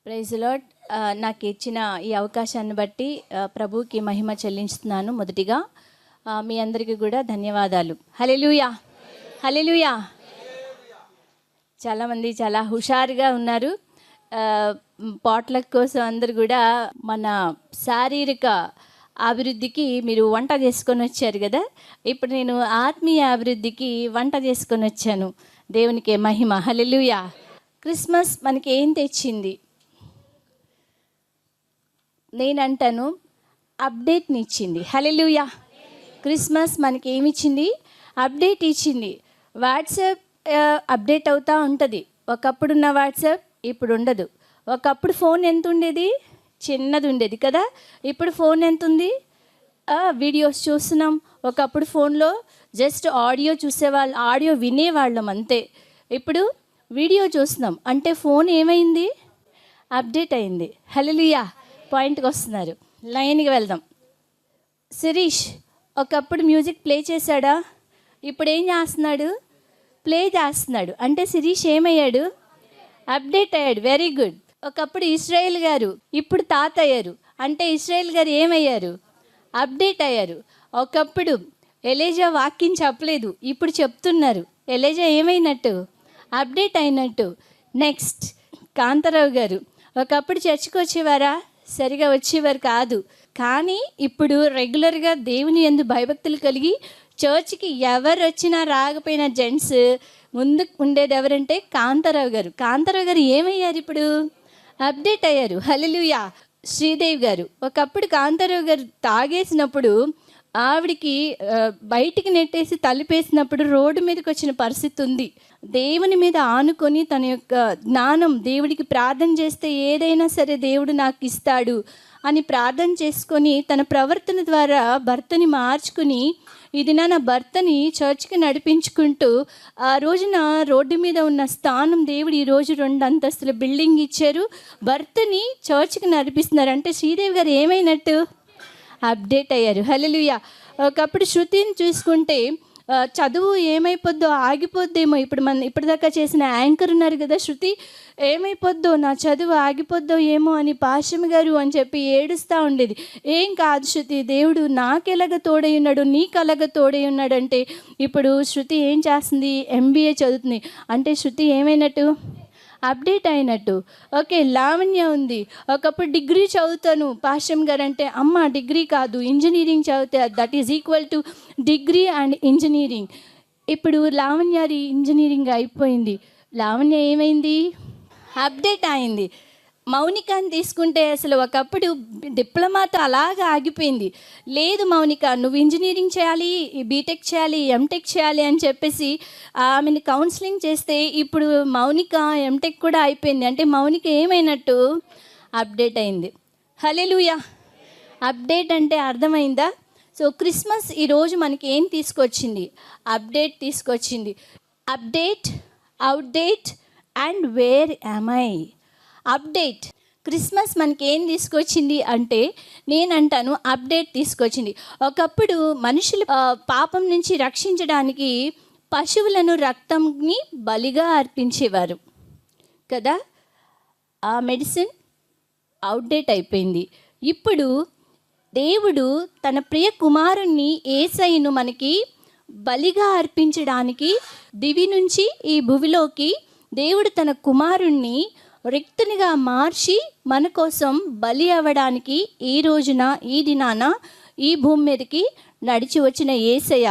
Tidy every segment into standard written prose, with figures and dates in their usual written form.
Praise lord. నాకు ఇచ్చిన ఈ అవకాశాన్ని బట్టి ప్రభువుకి మహిమ చెల్లించుతున్నాను. మొదటిగా మీ అందరికీ కూడా ధన్యవాదాలు. హల్లెలూయా, హల్లెలూయా. చాలామంది చాలా హుషారుగా ఉన్నారు. పాట్లక్ కోసం అందరు కూడా మన శారీరక అభివృద్ధికి మీరు వంట చేసుకొని వచ్చారు కదా. ఇప్పుడు నేను ఆత్మీయ అభివృద్ధికి వంట చేసుకొని వచ్చాను. దేవునికి మహిమ. హల్లెలూయా. క్రిస్మస్ మనకి ఏం తెచ్చింది? నేనంటాను అప్డేట్ని ఇచ్చింది. హల్లెలూయా. క్రిస్మస్ మనకి ఏమి ఇచ్చింది? అప్డేట్ ఇచ్చింది. వాట్సాప్ అప్డేట్ అవుతూ ఉంటుంది. ఒకప్పుడున్న వాట్సాప్ ఇప్పుడు ఉండదు. ఒకప్పుడు ఫోన్ ఎంత ఉండేది? చిన్నది ఉండేది కదా. ఇప్పుడు ఫోన్ ఎంత ఉంది? వీడియోస్ చూస్తున్నాం. ఒకప్పుడు ఫోన్లో జస్ట్ ఆడియో చూసేవాళ్ళు, ఆడియో వినేవాళ్ళం అంతే. ఇప్పుడు వీడియో చూస్తున్నాం. అంటే ఫోన్ ఏమైంది? అప్డేట్ అయింది. హల్లెలూయా. పాయింట్కి వస్తున్నారు. లైన్కి వెళ్దాం. శిరీష్ ఒకప్పుడు మ్యూజిక్ ప్లే చేశాడా? ఇప్పుడు ఏం చేస్తున్నాడు? ప్లే చేస్తున్నాడు. అంటే శిరీష్ ఏమయ్యాడు? అప్డేట్ అయ్యాడు. Very good. ఒకప్పుడు ఇస్రాయేల్ గారు ఇప్పుడు తాత అయ్యారు. అంటే ఇస్రాయేల్ గారు ఏమయ్యారు? అప్డేట్ అయ్యారు. ఒకప్పుడు ఎలీజా వాక్యం చెప్పలేదు, ఇప్పుడు చెప్తున్నారు. ఎలీజా ఏమైనట్టు? అప్డేట్ అయినట్టు. నెక్స్ట్ కాంతారావు గారు ఒకప్పుడు చర్చికి వచ్చేవారా? సరిగా వచ్చేవారు కాదు. కానీ ఇప్పుడు రెగ్యులర్గా దేవుని యందు భయభక్తులు కలిగి చర్చ్కి ఎవరు వచ్చినా రాకపోయినా జెంట్స్ ముందు ఉండేది ఎవరంటే కాంతారావు గారు. కాంతారావు గారు ఏమయ్యారు? ఇప్పుడు అప్డేట్ అయ్యారు. హల్లెలూయా. శ్రీదేవి గారు ఒకప్పుడు కాంతారావు గారు తాగేసినప్పుడు ఆవిడికి బయటికి నెట్టేసి తలుపేసినప్పుడు రోడ్డు మీదకి వచ్చిన పరిస్థితి ఉంది. దేవుని మీద ఆనుకొని తన యొక్క జ్ఞానం, దేవుడికి ప్రార్థన చేస్తే ఏదైనా సరే దేవుడు నాకు ఇస్తాడు అని ప్రార్థన చేసుకొని తన ప్రవర్తన ద్వారా భర్తని మార్చుకుని ఇది నా భర్తని చర్చ్కి నడిపించుకుంటూ ఆ రోజున రోడ్డు మీద ఉన్న స్థానం దేవుడు ఈరోజు 2 అంతస్తుల బిల్డింగ్ ఇచ్చారు. భర్తని చర్చ్కి నడిపిస్తున్నారు. అంటే శ్రీదేవి గారు ఏమైనట్టు? అప్డేట్ అయ్యారు. హల్లెలూయా. ఒకప్పుడు శృతిని చూసుకుంటే చదువు ఏమైపోద్దో, ఆగిపోద్దేమో. ఇప్పటిదాకా చేసిన యాంకర్ ఉన్నారు కదా శృతి, ఏమైపోద్దో, నా చదువు ఆగిపోద్దో ఏమో అని పాశం గారు అని చెప్పి ఏడుస్తూ ఉండేది. ఏం కాదు శృతి, దేవుడు నాకెలాగ తోడై ఉన్నాడు, నీకు అలాగ తోడై ఉన్నాడు. అంటే ఇప్పుడు శృతి ఏం చేస్తుంది? MBA చదువుతుంది. అంటే శృతి ఏమైనట్టు? అప్డేట్ అయినట్టు. ఓకే. లావణ్య ఉంది. ఒకప్పుడు డిగ్రీ చదువుతాను పాశ్యం గారు అంటే, అమ్మ డిగ్రీ కాదు ఇంజనీరింగ్ చదివితే that is equal to degree and engineering. ఇప్పుడు లావణ్య ఇంజనీరింగ్ అయిపోయింది. లావణ్య ఏమైంది? అప్డేట్ అయింది. మౌనికాని తీసుకుంటే అసలు ఒకప్పుడు డిప్లొమాతో అలాగా ఆగిపోయింది. లేదు మౌనిక, నువ్వు ఇంజనీరింగ్ చేయాలి, బీటెక్ చేయాలి, ఎంటెక్ చేయాలి అని చెప్పేసి ఆమెను కౌన్సిలింగ్ చేస్తే ఇప్పుడు మౌనిక ఎంటెక్ కూడా అయిపోయింది. అంటే మౌనిక ఏమైనట్టు? అప్డేట్ అయింది. హల్లెలూయా. అప్డేట్ అంటే అర్థమైందా? సో క్రిస్మస్ ఈరోజు మనకి ఏం తీసుకొచ్చింది? అప్డేట్ తీసుకొచ్చింది. Update, outdate and where am I. Update. Christmas మనకి ఏం తీసుకొచ్చింది అంటే నేనంటాను అప్డేట్ తీసుకొచ్చింది. ఒకప్పుడు మనుషులు పాపం నుంచి రక్షించడానికి పశువులను రక్తంని బలిగా అర్పించేవారు కదా. ఆ మెడిసిన్ అవుట్డేట్ అయిపోయింది. ఇప్పుడు దేవుడు తన ప్రియ కుమారుణ్ణి యేసయ్యను మనకి బలిగా అర్పించడానికి దివి నుంచి ఈ భూమిలోకి దేవుడు తన కుమారుణ్ణి రిక్తునిగా మార్చి మన కోసం బలి అవ్వడానికి ఈ రోజున, ఈ దినాన ఈ భూమి మీదకి నడిచి వచ్చిన యేసయ్య.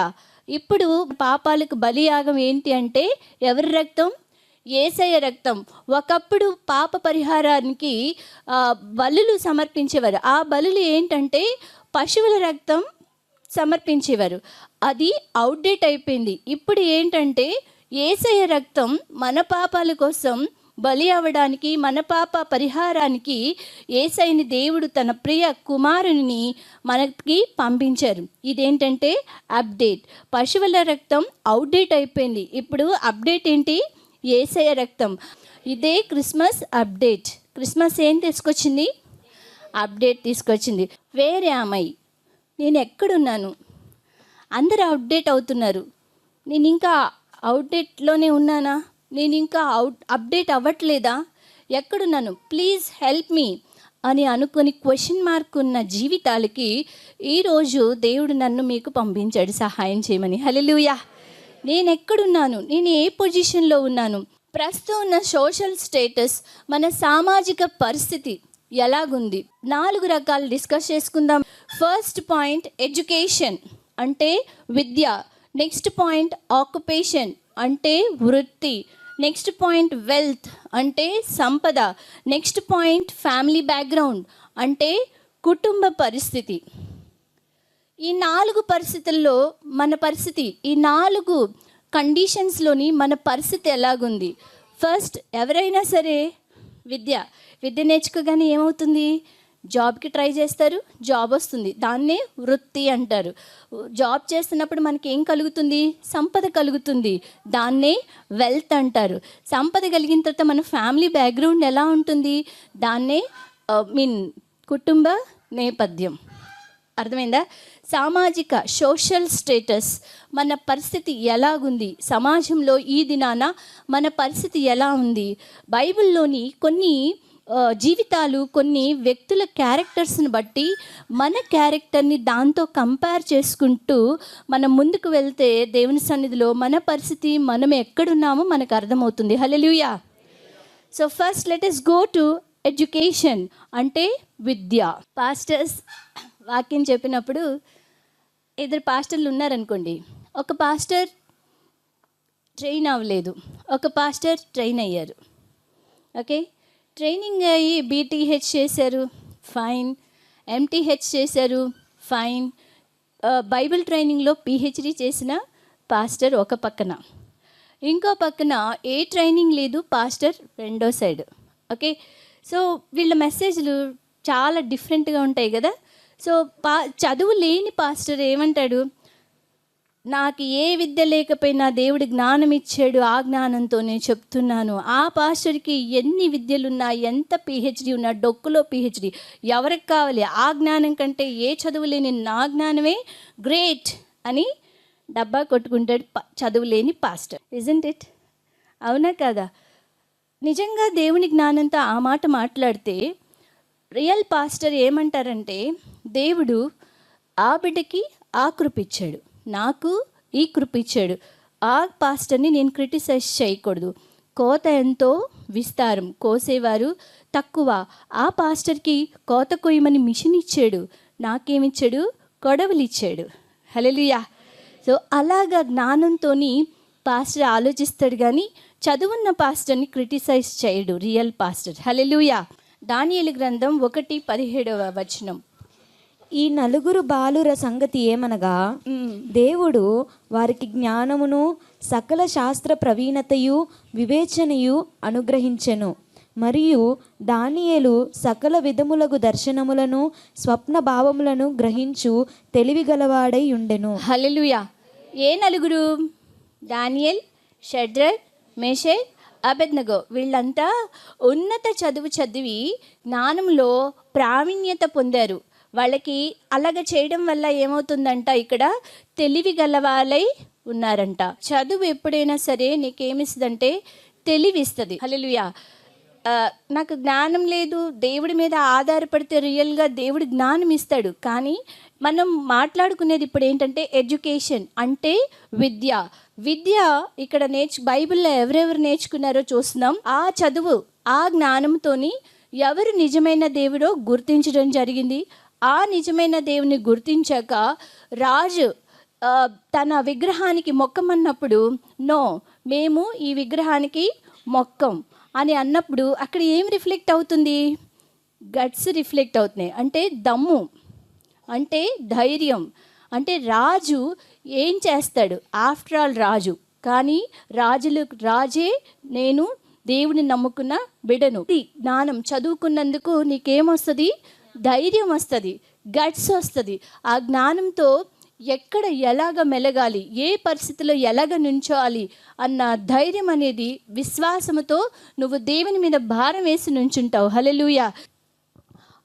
ఇప్పుడు పాపాలకు బలియాగం ఏంటి అంటే ఎవరి రక్తం? యేసయ్య రక్తం. ఒకప్పుడు పాప పరిహారానికి బలులు సమర్పించేవారు. ఆ బలులు ఏంటంటే పశువుల రక్తం సమర్పించేవారు. అది అవుట్డేట్ అయిపోయింది. ఇప్పుడు ఏంటంటే యేసయ్య రక్తం మన పాపాల కోసం బలి అవ్వడానికి, మన పాప పరిహారానికి యేసయ్యని దేవుడు తన ప్రియ కుమారుని మనకి పంపించారు. ఇదేంటంటే అప్డేట్. పశువుల రక్తం అవుట్డేట్ అయిపోయింది. ఇప్పుడు అప్డేట్ ఏంటి? యేసయ్య రక్తం. ఇదే క్రిస్మస్ అప్డేట్. క్రిస్మస్ ఏం తీసుకొచ్చింది? అప్డేట్ తీసుకొచ్చింది. Where am I. నేను ఎక్కడున్నాను? అందరూ అప్డేట్ అవుతున్నారు. నేను ఇంకా అవుట్డేట్లోనే ఉన్నానా? నేను ఇంకా అప్డేట్ అవ్వట్లేదా? ఎక్కడున్నాను, ప్లీజ్ హెల్ప్ మీ అని అనుకుని క్వశ్చన్ మార్క్ ఉన్న జీవితాలకి ఈరోజు దేవుడు నన్ను మీకు పంపించాడు సహాయం చేయమని. హల్లెలూయా. నేను ఎక్కడున్నాను, నేను ఏ పొజిషన్లో ఉన్నాను, ప్రస్తుతం ఉన్న సోషల్ స్టేటస్, మన సామాజిక పరిస్థితి ఎలాగుంది, 4 రకాలు డిస్కస్ చేసుకుందాం. ఫస్ట్ పాయింట్ ఎడ్యుకేషన్ అంటే విద్య, నెక్స్ట్ పాయింట్ ఆక్యుపేషన్ అంటే వృత్తి, నెక్స్ట్ పాయింట్ వెల్త్ అంటే సంపద, నెక్స్ట్ పాయింట్ ఫ్యామిలీ బ్యాక్గ్రౌండ్ అంటే కుటుంబ పరిస్థితి. ఈ 4 పరిస్థితుల్లో మన పరిస్థితి, ఈ 4 కండిషన్స్లోని మన పరిస్థితి ఎలాగుంది. ఫస్ట్ ఎవరైనా సరే విద్య నేర్చుకోగానే ఏమవుతుంది, జాబ్కి ట్రై చేస్తారు, జాబ్ వస్తుంది, దాన్నే వృత్తి అంటారు. జాబ్ చేస్తున్నప్పుడు మనకి ఏం కలుగుతుంది, సంపద కలుగుతుంది, దాన్నే వెల్త్ అంటారు. సంపద కలిగిన తర్వాత మన ఫ్యామిలీ బ్యాక్గ్రౌండ్ ఎలా ఉంటుంది, దాన్నే కుటుంబ నేపథ్యం. అర్థమైందా? సామాజిక సోషల్ స్టేటస్, మన పరిస్థితి ఎలాగుంది, సమాజంలో ఈ దినాన మన పరిస్థితి ఎలా ఉంది. బైబిల్లోని కొన్ని జీవితాలు, కొన్ని వ్యక్తుల క్యారెక్టర్స్ని బట్టి మన క్యారెక్టర్ని దాంతో కంపేర్ చేసుకుంటూ మనం ముందుకు వెళ్తే దేవుని సన్నిధిలో మన పరిస్థితి, మనం ఎక్కడున్నామో మనకు అర్థమవుతుంది. Hallelujah. So first let us go to education అంటే విద్య. పాస్టర్స్ వాక్యం చెప్పినప్పుడు 2 పాస్టర్లు ఉన్నారనుకోండి, ఒక పాస్టర్ ట్రైన్ అవ్వలేదు, ఒక పాస్టర్ ట్రైన్ అయ్యారు. ఓకే, ట్రైనింగ్ అయ్యి బీటీహెచ్ చేశారు, ఫైన్. ఎంటీహెచ్ చేశారు, ఫైన్. బైబిల్ ట్రైనింగ్లో పిహెచ్డి చేసిన పాస్టర్ ఒక పక్కన, ఇంకో పక్కన ఏ ట్రైనింగ్ లేదు, పాస్టర్ రెండో సైడ్. ఓకే, సో వీళ్ళ మెసేజ్లు చాలా డిఫరెంట్గా ఉంటాయి కదా. సో చదువు లేని పాస్టర్ ఏమంటాడు, నాకు ఏ విద్య లేకపోయినా దేవుడి జ్ఞానం ఇచ్చాడు, ఆ జ్ఞానంతో నేను చెప్తున్నాను. ఆ పాస్టర్కి ఎన్ని విద్యలున్నా, ఎంత పిహెచ్డి ఉన్నా, డొక్కులో పిహెచ్డి ఎవరికి కావాలి, ఆ జ్ఞానం కంటే ఏ చదువు లేని నా జ్ఞానమే గ్రేట్ అని డబ్బా కొట్టుకుంటాడు చదువు లేని పాస్టర్. Isn't it? అవునా కదా? నిజంగా దేవుని జ్ఞానంతో ఆ మాట మాట్లాడితే రియల్ పాస్టర్ ఏమంటారంటే, దేవుడు ఆ బిడ్డకి ఆ కృప ఇచ్చాడు, నాకు ఈ కృప ఇచ్చాడు, ఆ పాస్టర్ని నేను క్రిటిసైజ్ చేయకూడదు. కోత ఎంతో విస్తారం, కోసేవారు తక్కువ. ఆ పాస్టర్కి కోత కొయ్యమని మిషన్ ఇచ్చాడు, నాకేమిచ్చాడు, కొడవలు ఇచ్చాడు. హల్లెలూయా. సో అలాగా జ్ఞానంతో పాస్టర్ ఆలోచిస్తాడు, కానీ చదువున్న పాస్టర్ని క్రిటిసైజ్ చేయడు రియల్ పాస్టర్. హల్లెలూయా. దానియేలు గ్రంథం 1:17 ఈ 4 బాలుర సంగతి ఏమనగా, దేవుడు వారికి జ్ఞానమును సకల శాస్త్ర ప్రవీణతయు వివేచనయు అనుగ్రహించెను. మరియు దానియేలు సకల విధములగు దర్శనములను స్వప్న భావములను గ్రహించు తెలివి గలవాడై ఉండెను. హల్లెలూయా. ఏ 4? దానియేల్, షడ్రక్, మేషక్, అబేద్నెగో. వీళ్ళంతా ఉన్నత చదువు చదివి జ్ఞానంలో ప్రావీణ్యత పొందారు. వాళ్ళకి అలాగ చేయడం వల్ల ఏమవుతుందంట, ఇక్కడ తెలివి గలవాళ్ళై ఉన్నారంట. చదువు ఎప్పుడైనా సరే నీకేమిస్తుందంటే తెలివిస్తుంది. హల్లెలూయా. నాకు జ్ఞానం లేదు, దేవుడి మీద ఆధారపడితే రియల్గా దేవుడు జ్ఞానం ఇస్తాడు. కానీ మనం మాట్లాడుకునేది ఇప్పుడు ఏంటంటే ఎడ్యుకేషన్ అంటే విద్య ఇక్కడ బైబిల్లో ఎవరెవరు నేర్చుకున్నారో చూస్తున్నాం. ఆ చదువు, ఆ జ్ఞానంతో ఎవరు నిజమైన దేవుడో గుర్తించడం జరిగింది. ఆ నిజమైన దేవుని గుర్తించాక రాజు తన విగ్రహానికి మొక్కమన్నప్పుడు, నో, మేము ఈ విగ్రహానికి మొక్కం అని అన్నప్పుడు అక్కడ ఏం రిఫ్లెక్ట్ అవుతుంది, గట్స్ రిఫ్లెక్ట్ అవుతున్నాయి. అంటే దమ్ము, అంటే ధైర్యం, అంటే రాజు ఏం చేస్తాడు, ఆఫ్టర్ ఆల్ రాజు. కానీ రాజే నేను దేవుని నమ్ముకున్న బిడను. జ్ఞానం చదువుకున్నందుకు నీకేమొస్తుంది, ధైర్యం వస్తుంది, గట్స్ వస్తుంది. ఆ జ్ఞానంతో ఎక్కడ ఎలాగ మెలగాలి, ఏ పరిస్థితిలో ఎలాగ నుంచోవాలి అన్న ధైర్యం అనేది విశ్వాసముతో నువ్వు దేవుని మీద భారం వేసి నుంచుంటావు. హల్లెలూయా.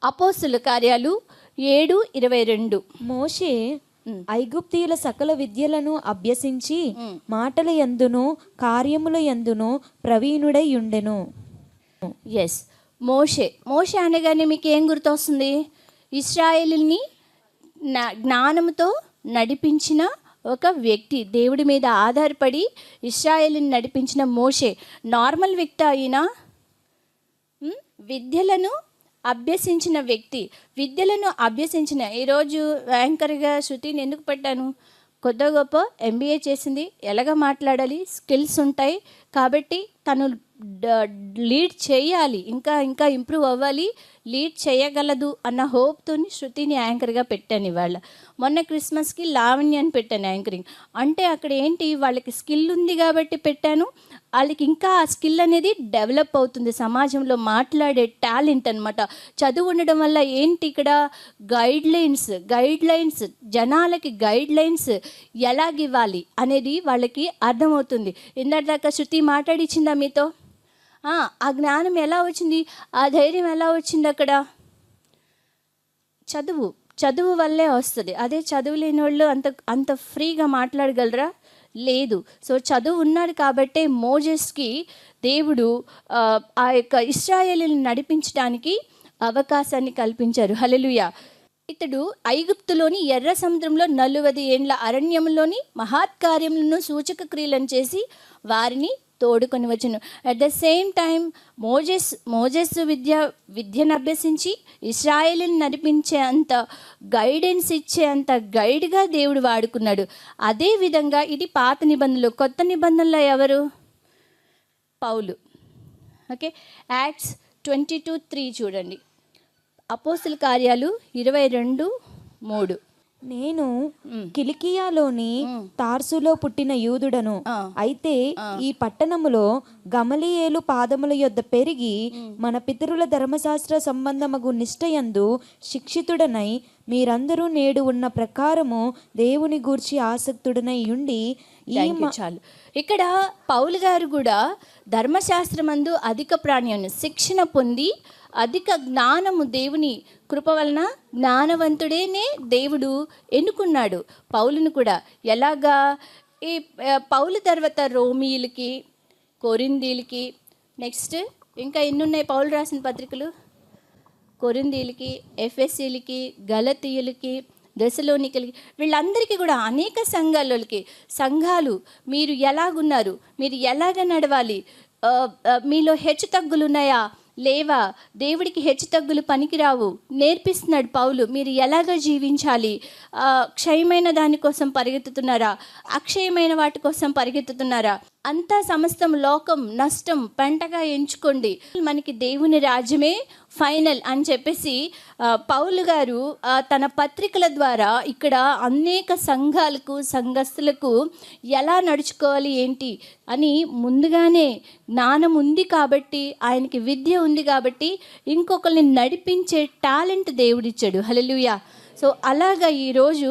అపోస్తుల కార్యాలు 7:22. మోషే ఐగుప్తీయుల సకల విద్యలను అభ్యసించి మాటల యందును కార్యముల యందును ప్రవీణుడై ఉండెను. ఎస్, మోషే అనగానే మీకు ఏం గుర్తొస్తుంది? ఇశ్రాయేలుని జ్ఞానంతో నడిపించిన ఒక వ్యక్తి, దేవుడి మీద ఆధారపడి ఇశ్రాయేలుని నడిపించిన మోషే నార్మల్ వ్యక్తి అయినా విద్యలను అభ్యసించిన వ్యక్తి. ఈరోజు యాంకర్గా శృతిని ఎందుకు పెట్టాను? కొద్ది గొప్ప ఎంబీఏ చేసింది, ఎలాగ మాట్లాడాలి, స్కిల్స్ ఉంటాయి కాబట్టి తను లీడ్ చేయాలి, ఇంకా ఇంప్రూవ్ అవ్వాలి, లీడ్ చేయగలదు అన్న హోప్తోని శృతిని యాంకర్గా పెట్టాను. ఇవాళ మొన్న క్రిస్మస్కి లావణ్య అని పెట్టాను యాంకరింగ్. అంటే అక్కడ ఏంటి, వాళ్ళకి స్కిల్ ఉంది కాబట్టి పెట్టాను. వాళ్ళకి ఇంకా ఆ స్కిల్ అనేది డెవలప్ అవుతుంది, సమాజంలో మాట్లాడే టాలెంట్ అనమాట. చదువు ఉండడం వల్ల ఏంటి, ఇక్కడ గైడ్ లైన్స్ జనాలకి గైడ్ లైన్స్ ఎలాగివ్వాలి అనేది వాళ్ళకి అర్థమవుతుంది. ఇందాక శృతి మాట్లాడిచ్చిందా మీతో? ఆ జ్ఞానం ఎలా వచ్చింది, ఆ ధైర్యం ఎలా వచ్చింది? అక్కడ చదువు వల్లే వస్తుంది. అదే చదువు లేని వాళ్ళు అంత ఫ్రీగా మాట్లాడగలరా? లేదు. సో చదువు ఉన్నాడు కాబట్టే మోజెస్కి దేవుడు ఆ యొక్క ఇశ్రాయేలుని నడిపించడానికి అవకాశాన్ని కల్పించారు. హల్లెలూయా. ఇతడు ఐగుప్తులోని ఎర్ర సముద్రంలో 40 ఏండ్ల అరణ్యంలోని మహత్కార్యములను సూచక క్రియలను చేసి వారిని తోడుకొని వచ్చును. At the same time Moses విద్యను అభ్యసించి ఇశ్రాయేలుని నడిపించే అంత గైడెన్స్ ఇచ్చే అంత గైడ్గా దేవుడు వాడుకున్నాడు. అదేవిధంగా ఇది పాత నిబంధనలు. కొత్త నిబంధనలో ఎవరు? పౌలు. ఓకే, యాక్ట్స్ 22:3 చూడండి. అపోస్తుల కార్యాలు 22:3. నేను కిలికియాలోని తార్సులో పుట్టిన యూదుడను, అయితే ఈ పట్టణములో గమలియేలు పాదముల యొద్ద పెరిగి మన పితరుల ధర్మశాస్త్ర సంబంధమగు నిష్ఠయందు శిక్షితుడనై మీరందరూ నేడు ఉన్న ప్రకారము దేవుని గూర్చి ఆసక్తుడనై ఉండి చాలు. ఇక్కడ పౌలు గారు కూడా ధర్మశాస్త్రమందు అధిక ప్రాణ్యాన్ని శిక్షణ పొంది అధిక జ్ఞానము, దేవుని కృప వలన జ్ఞానవంతుడేనే దేవుడు ఎన్నుకున్నాడు పౌలును కూడా. ఎలాగా? ఈ పౌలు తర్వాత రోమీయులకి, కొరింథీయులకి, నెక్స్ట్ ఇంకా ఎన్నున్నాయి పౌలు రాసిన పత్రికలు? కొరింథీయులకి, ఎఫెసీయులకి, గలతీయులకి, దెసలోనికలకి, వీళ్ళందరికీ కూడా అనేక సంఘాలు మీరు ఎలాగున్నారు, మీరు ఎలాగ నడవాలి, మీలో హెచ్చు తగ్గులు ఉన్నాయా, లేవా, దేవుడికి హెచ్చు తగ్గులు పనికిరావు నేర్పిస్తున్నాడు పౌలు. మీరు ఎలాగ జీవించాలి, క్షయమైన దానికోసం పరిగెత్తుతున్నారా, అక్షయమైన వాటి కోసం పరిగెత్తుతున్నారా, అంతా సమస్తం లోకం నష్టం పెంటగా ఎంచుకోండి, మనకి దేవుని రాజ్యమే ఫైనల్ అని చెప్పేసి పౌలు గారు తన పత్రికల ద్వారా ఇక్కడ అనేక సంఘాలకు, సంఘస్థులకు ఎలా నడుచుకోవాలి ఏంటి అని ముందుగానే జ్ఞానం ఉంది కాబట్టి, ఆయనకి విద్య ఉంది కాబట్టి ఇంకొకరిని నడిపించే టాలెంట్ దేవుడిచ్చాడు. హల్లెలూయా. సో అలాగా ఈరోజు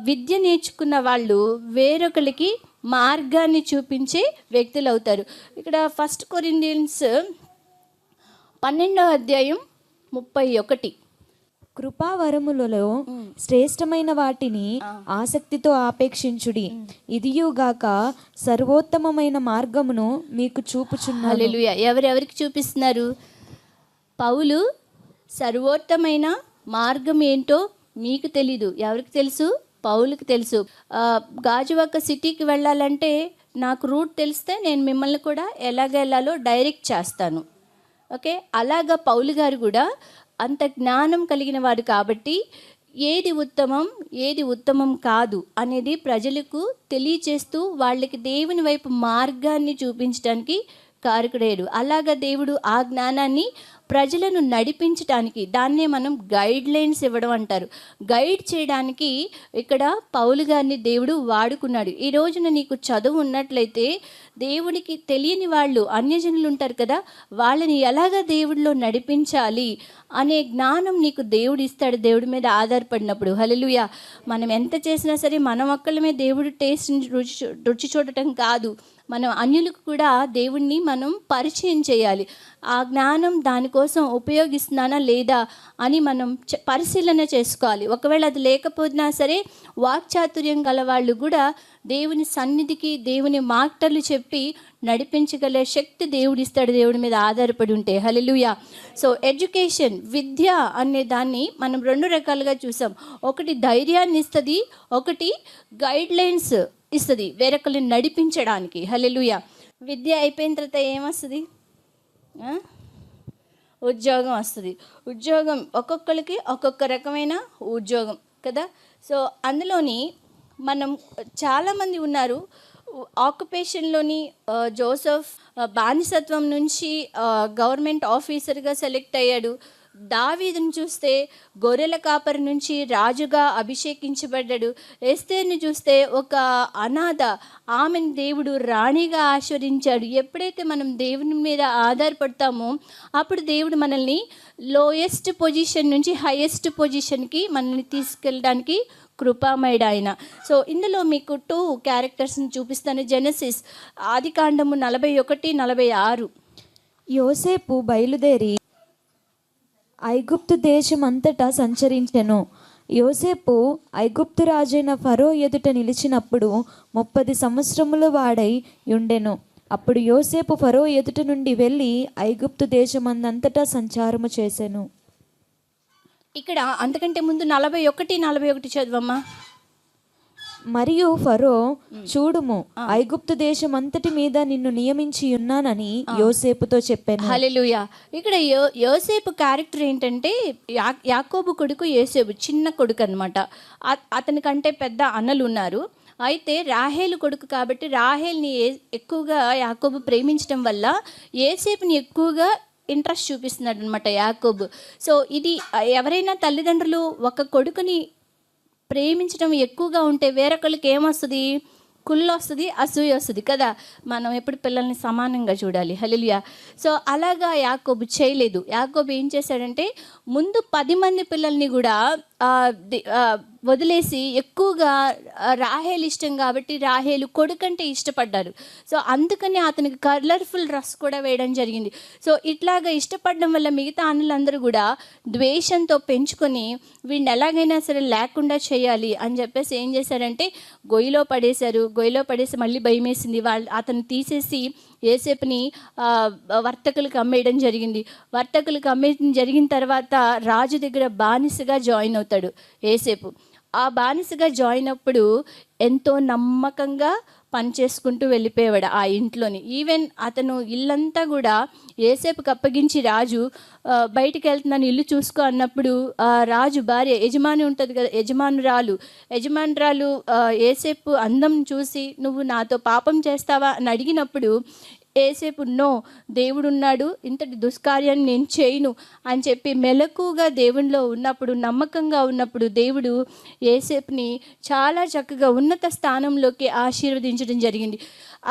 విద్య నేర్చుకున్న వాళ్ళు వేరొకరికి మార్గాన్ని చూపించే వ్యక్తులు అవుతారు. ఇక్కడ 1 కొరింథియన్స్ 12:31. కృపావరములలో శ్రేష్టమైన వాటిని ఆసక్తితో ఆపేక్షించుడి, ఇదియుగాక సర్వోత్తమమైన మార్గమును మీకు చూపుచున్నాను. హల్లెలూయా. ఎవరెవరికి చూపిస్తున్నారు? పౌలు సర్వోత్తమైన మార్గం ఏంటో మీకు తెలీదు, ఎవరికి తెలుసు? పౌలుకి తెలుసు. గాజువాక సిటీకి వెళ్ళాలంటే నాకు రూట్ తెలిస్తే నేను మిమ్మల్ని కూడా ఎలాగ వెళ్ళాలో డైరెక్ట్ చేస్తాను. ఓకే, అలాగా పౌలు గారు కూడా అంత జ్ఞానం కలిగిన వాడు కాబట్టి ఏది ఉత్తమం కాదు అనేది ప్రజలకు తెలియచేస్తూ వాళ్ళకి దేవుని వైపు మార్గాన్ని చూపించడానికి కారకుడేడు. అలాగా దేవుడు ఆ జ్ఞానాన్ని ప్రజలను నడిపించడానికి, దాన్నే మనం గైడ్ లైన్స్ ఇవ్వడం అంటారు. గైడ్ చేయడానికి ఇక్కడ పౌలు గారిని దేవుడు వాడుకున్నాడు. ఈ రోజున నీకు చదువు ఉన్నట్లయితే దేవుడికి తెలియని వాళ్ళు, అన్యజనులు ఉంటారు కదా, వాళ్ళని ఎలాగ దేవుడిలో నడిపించాలి అనే జ్ఞానం నీకు దేవుడు ఇస్తాడు, దేవుడి మీద ఆధారపడినప్పుడు. హల్లెలూయా. మనం ఎంత చేసినా సరే మనం ఒక్కళ్ళమే దేవుడి టేస్ట్ని రుచి చూడటం కాదు, మనం అన్యులకు కూడా దేవుణ్ణి మనం పరిచయం చేయాలి. ఆ జ్ఞానం దానికోసం ఉపయోగిస్తున్నానా లేదా అని మనం పరిశీలన చేసుకోవాలి. ఒకవేళ అది లేకపోయినా సరే వాక్చాతుర్యం గల వాళ్ళు కూడా దేవుని సన్నిధికి దేవుని మాటలు చెప్పి నడిపించగల శక్తి దేవుడిస్తాడు, దేవుడి మీద ఆధారపడి ఉంటే. హల్లెలూయా. సో ఎడ్యుకేషన్, విద్య అనే దాన్ని మనం 2 రకాలుగా చూసాం. ఒకటి ధైర్యాన్ని ఇస్తుంది, ఒకటి గైడ్ లైన్స్ ఇస్తుంది వేరొకరిని నడిపించడానికి. హల్లెలూయా. విద్య అయిపోయిన తర్వాత ఏమొస్తుంది? ఉద్యోగం వస్తుంది. ఉద్యోగం ఒక్కొక్కరికి ఒక్కొక్క రకమైన ఉద్యోగం కదా. సో అందులోని మనం చాలామంది ఉన్నారు. ఆక్యుపేషన్లోని జోసెఫ్ బానిసత్వం నుంచి గవర్నమెంట్ ఆఫీసర్గా సెలెక్ట్ అయ్యాడు. దావీదుని చూస్తే గొర్రెల కాపరి నుంచి రాజుగా అభిషేకించబడ్డాడు. ఎస్తేర్ని చూస్తే ఒక అనాథ, ఆమెను దేవుడు రాణిగా ఆశీర్వదించాడు. ఎప్పుడైతే మనం దేవుని మీద ఆధారపడతామో అప్పుడు దేవుడు మనల్ని లోయెస్ట్ పొజిషన్ నుంచి హైయెస్ట్ పొజిషన్కి మనల్ని తీసుకెళ్ళడానికి కృపామయుడు ఆయన. సో ఇందులో మీకు 2 క్యారెక్టర్స్ని చూపిస్తాను. జెనసిస్ ఆదికాండము 41-46. యోసేపు బయలుదేరి ఐగుప్తు దేశం అంతటా సంచరించెను. యోసేపు ఐగుప్తు రాజైన ఫరో ఎదుట నిలిచినప్పుడు 30 సంవత్సరముల వాడై ఉండెను. అప్పుడు యోసేపు ఫరో ఎదుట నుండి వెళ్ళి ఐగుప్తు దేశమందంతటా సంచారము చేసెను. ఇక్కడ అంతకంటే ముందు 41 చదవమ్మా. మరియు ఫరో, చూడుము, ఐగుప్తు దేశం అంతటి మీద నిన్ను నియమించి ఉన్నానని యోసేపుతో చెప్పాను. హల్లెలూయా. ఇక్కడ యోసేపు క్యారెక్టర్ ఏంటంటే యాకోబు కొడుకు యోసేపు, చిన్న కొడుకు అనమాట. అతనికంటే పెద్ద అన్నలు ఉన్నారు. అయితే రాహేలు కొడుకు కాబట్టి రాహేల్ని ఎక్కువగా యాకోబు ప్రేమించడం వల్ల యోసేపుని ఎక్కువగా ఇంట్రెస్ట్ చూపిస్తున్నాడు అనమాట యాకోబు. సో ఇది ఎవరైనా తల్లిదండ్రులు ఒక కొడుకుని ప్రేమించడం ఎక్కువగా ఉంటే వేరొకరికి ఏమొస్తుంది? కుళ్ళు వస్తుంది, అసూయ వస్తుంది కదా. మనం ఎప్పుడు పిల్లల్ని సమానంగా చూడాలి. హల్లెలూయా. సో అలాగా యాకోబు చేయలేదు. యాకోబు ఏం చేశాడంటే ముందు 10 మంది పిల్లల్ని కూడా వదిలేసి ఎక్కువగా రాహేలు ఇష్టం కాబట్టి రాహేలు కొడుకంటే ఇష్టపడ్డారు. సో అందుకని అతనికి కలర్ఫుల్ డ్రెస్ కూడా వేయడం జరిగింది. సో ఇట్లాగా ఇష్టపడడం వల్ల మిగతా అన్నులందరూ కూడా ద్వేషంతో పెంచుకొని వీడిని ఎలాగైనా సరే లేకుండా చేయాలి అని చెప్పేసి ఏం చేశారంటే గొయ్యిలో పడేశారు. గొయ్యిలో పడేసి మళ్ళీ భయం వేసింది. అతను తీసేసి యోసేపుని వర్తకులకు అమ్మేయడం జరిగింది. వర్తకులకు అమ్మేయడం జరిగిన తర్వాత రాజు దగ్గర బానిసగా జాయిన్ అవుతాడు యోసేపు. ఆ బానిసగా జాయిన్ అప్పుడు ఎంతో నమ్మకంగా పనిచేసుకుంటూ వెళ్ళిపోయేవాడు ఆ ఇంట్లోని. ఈవెన్ అతను ఇల్లంతా కూడా యోసేపుకి అప్పగించి రాజు బయటికి వెళ్తున్నాను ఇల్లు చూసుకో అన్నప్పుడు రాజు భార్య యజమాని ఉంటుంది కదా, యజమానురాలు యోసేపు అందం చూసి నువ్వు నాతో పాపం చేస్తావా అని అడిగినప్పుడు యోసేపు నో, దేవుడున్నాడు, ఇంతటి దుష్కార్యాన్ని నేను చేయను అని చెప్పి మెలకుగా దేవునిలో ఉన్నప్పుడు, నమ్మకంగా ఉన్నప్పుడు దేవుడు యోసేపుని చాలా చక్కగా ఉన్నత స్థానంలోకి ఆశీర్వదించడం జరిగింది.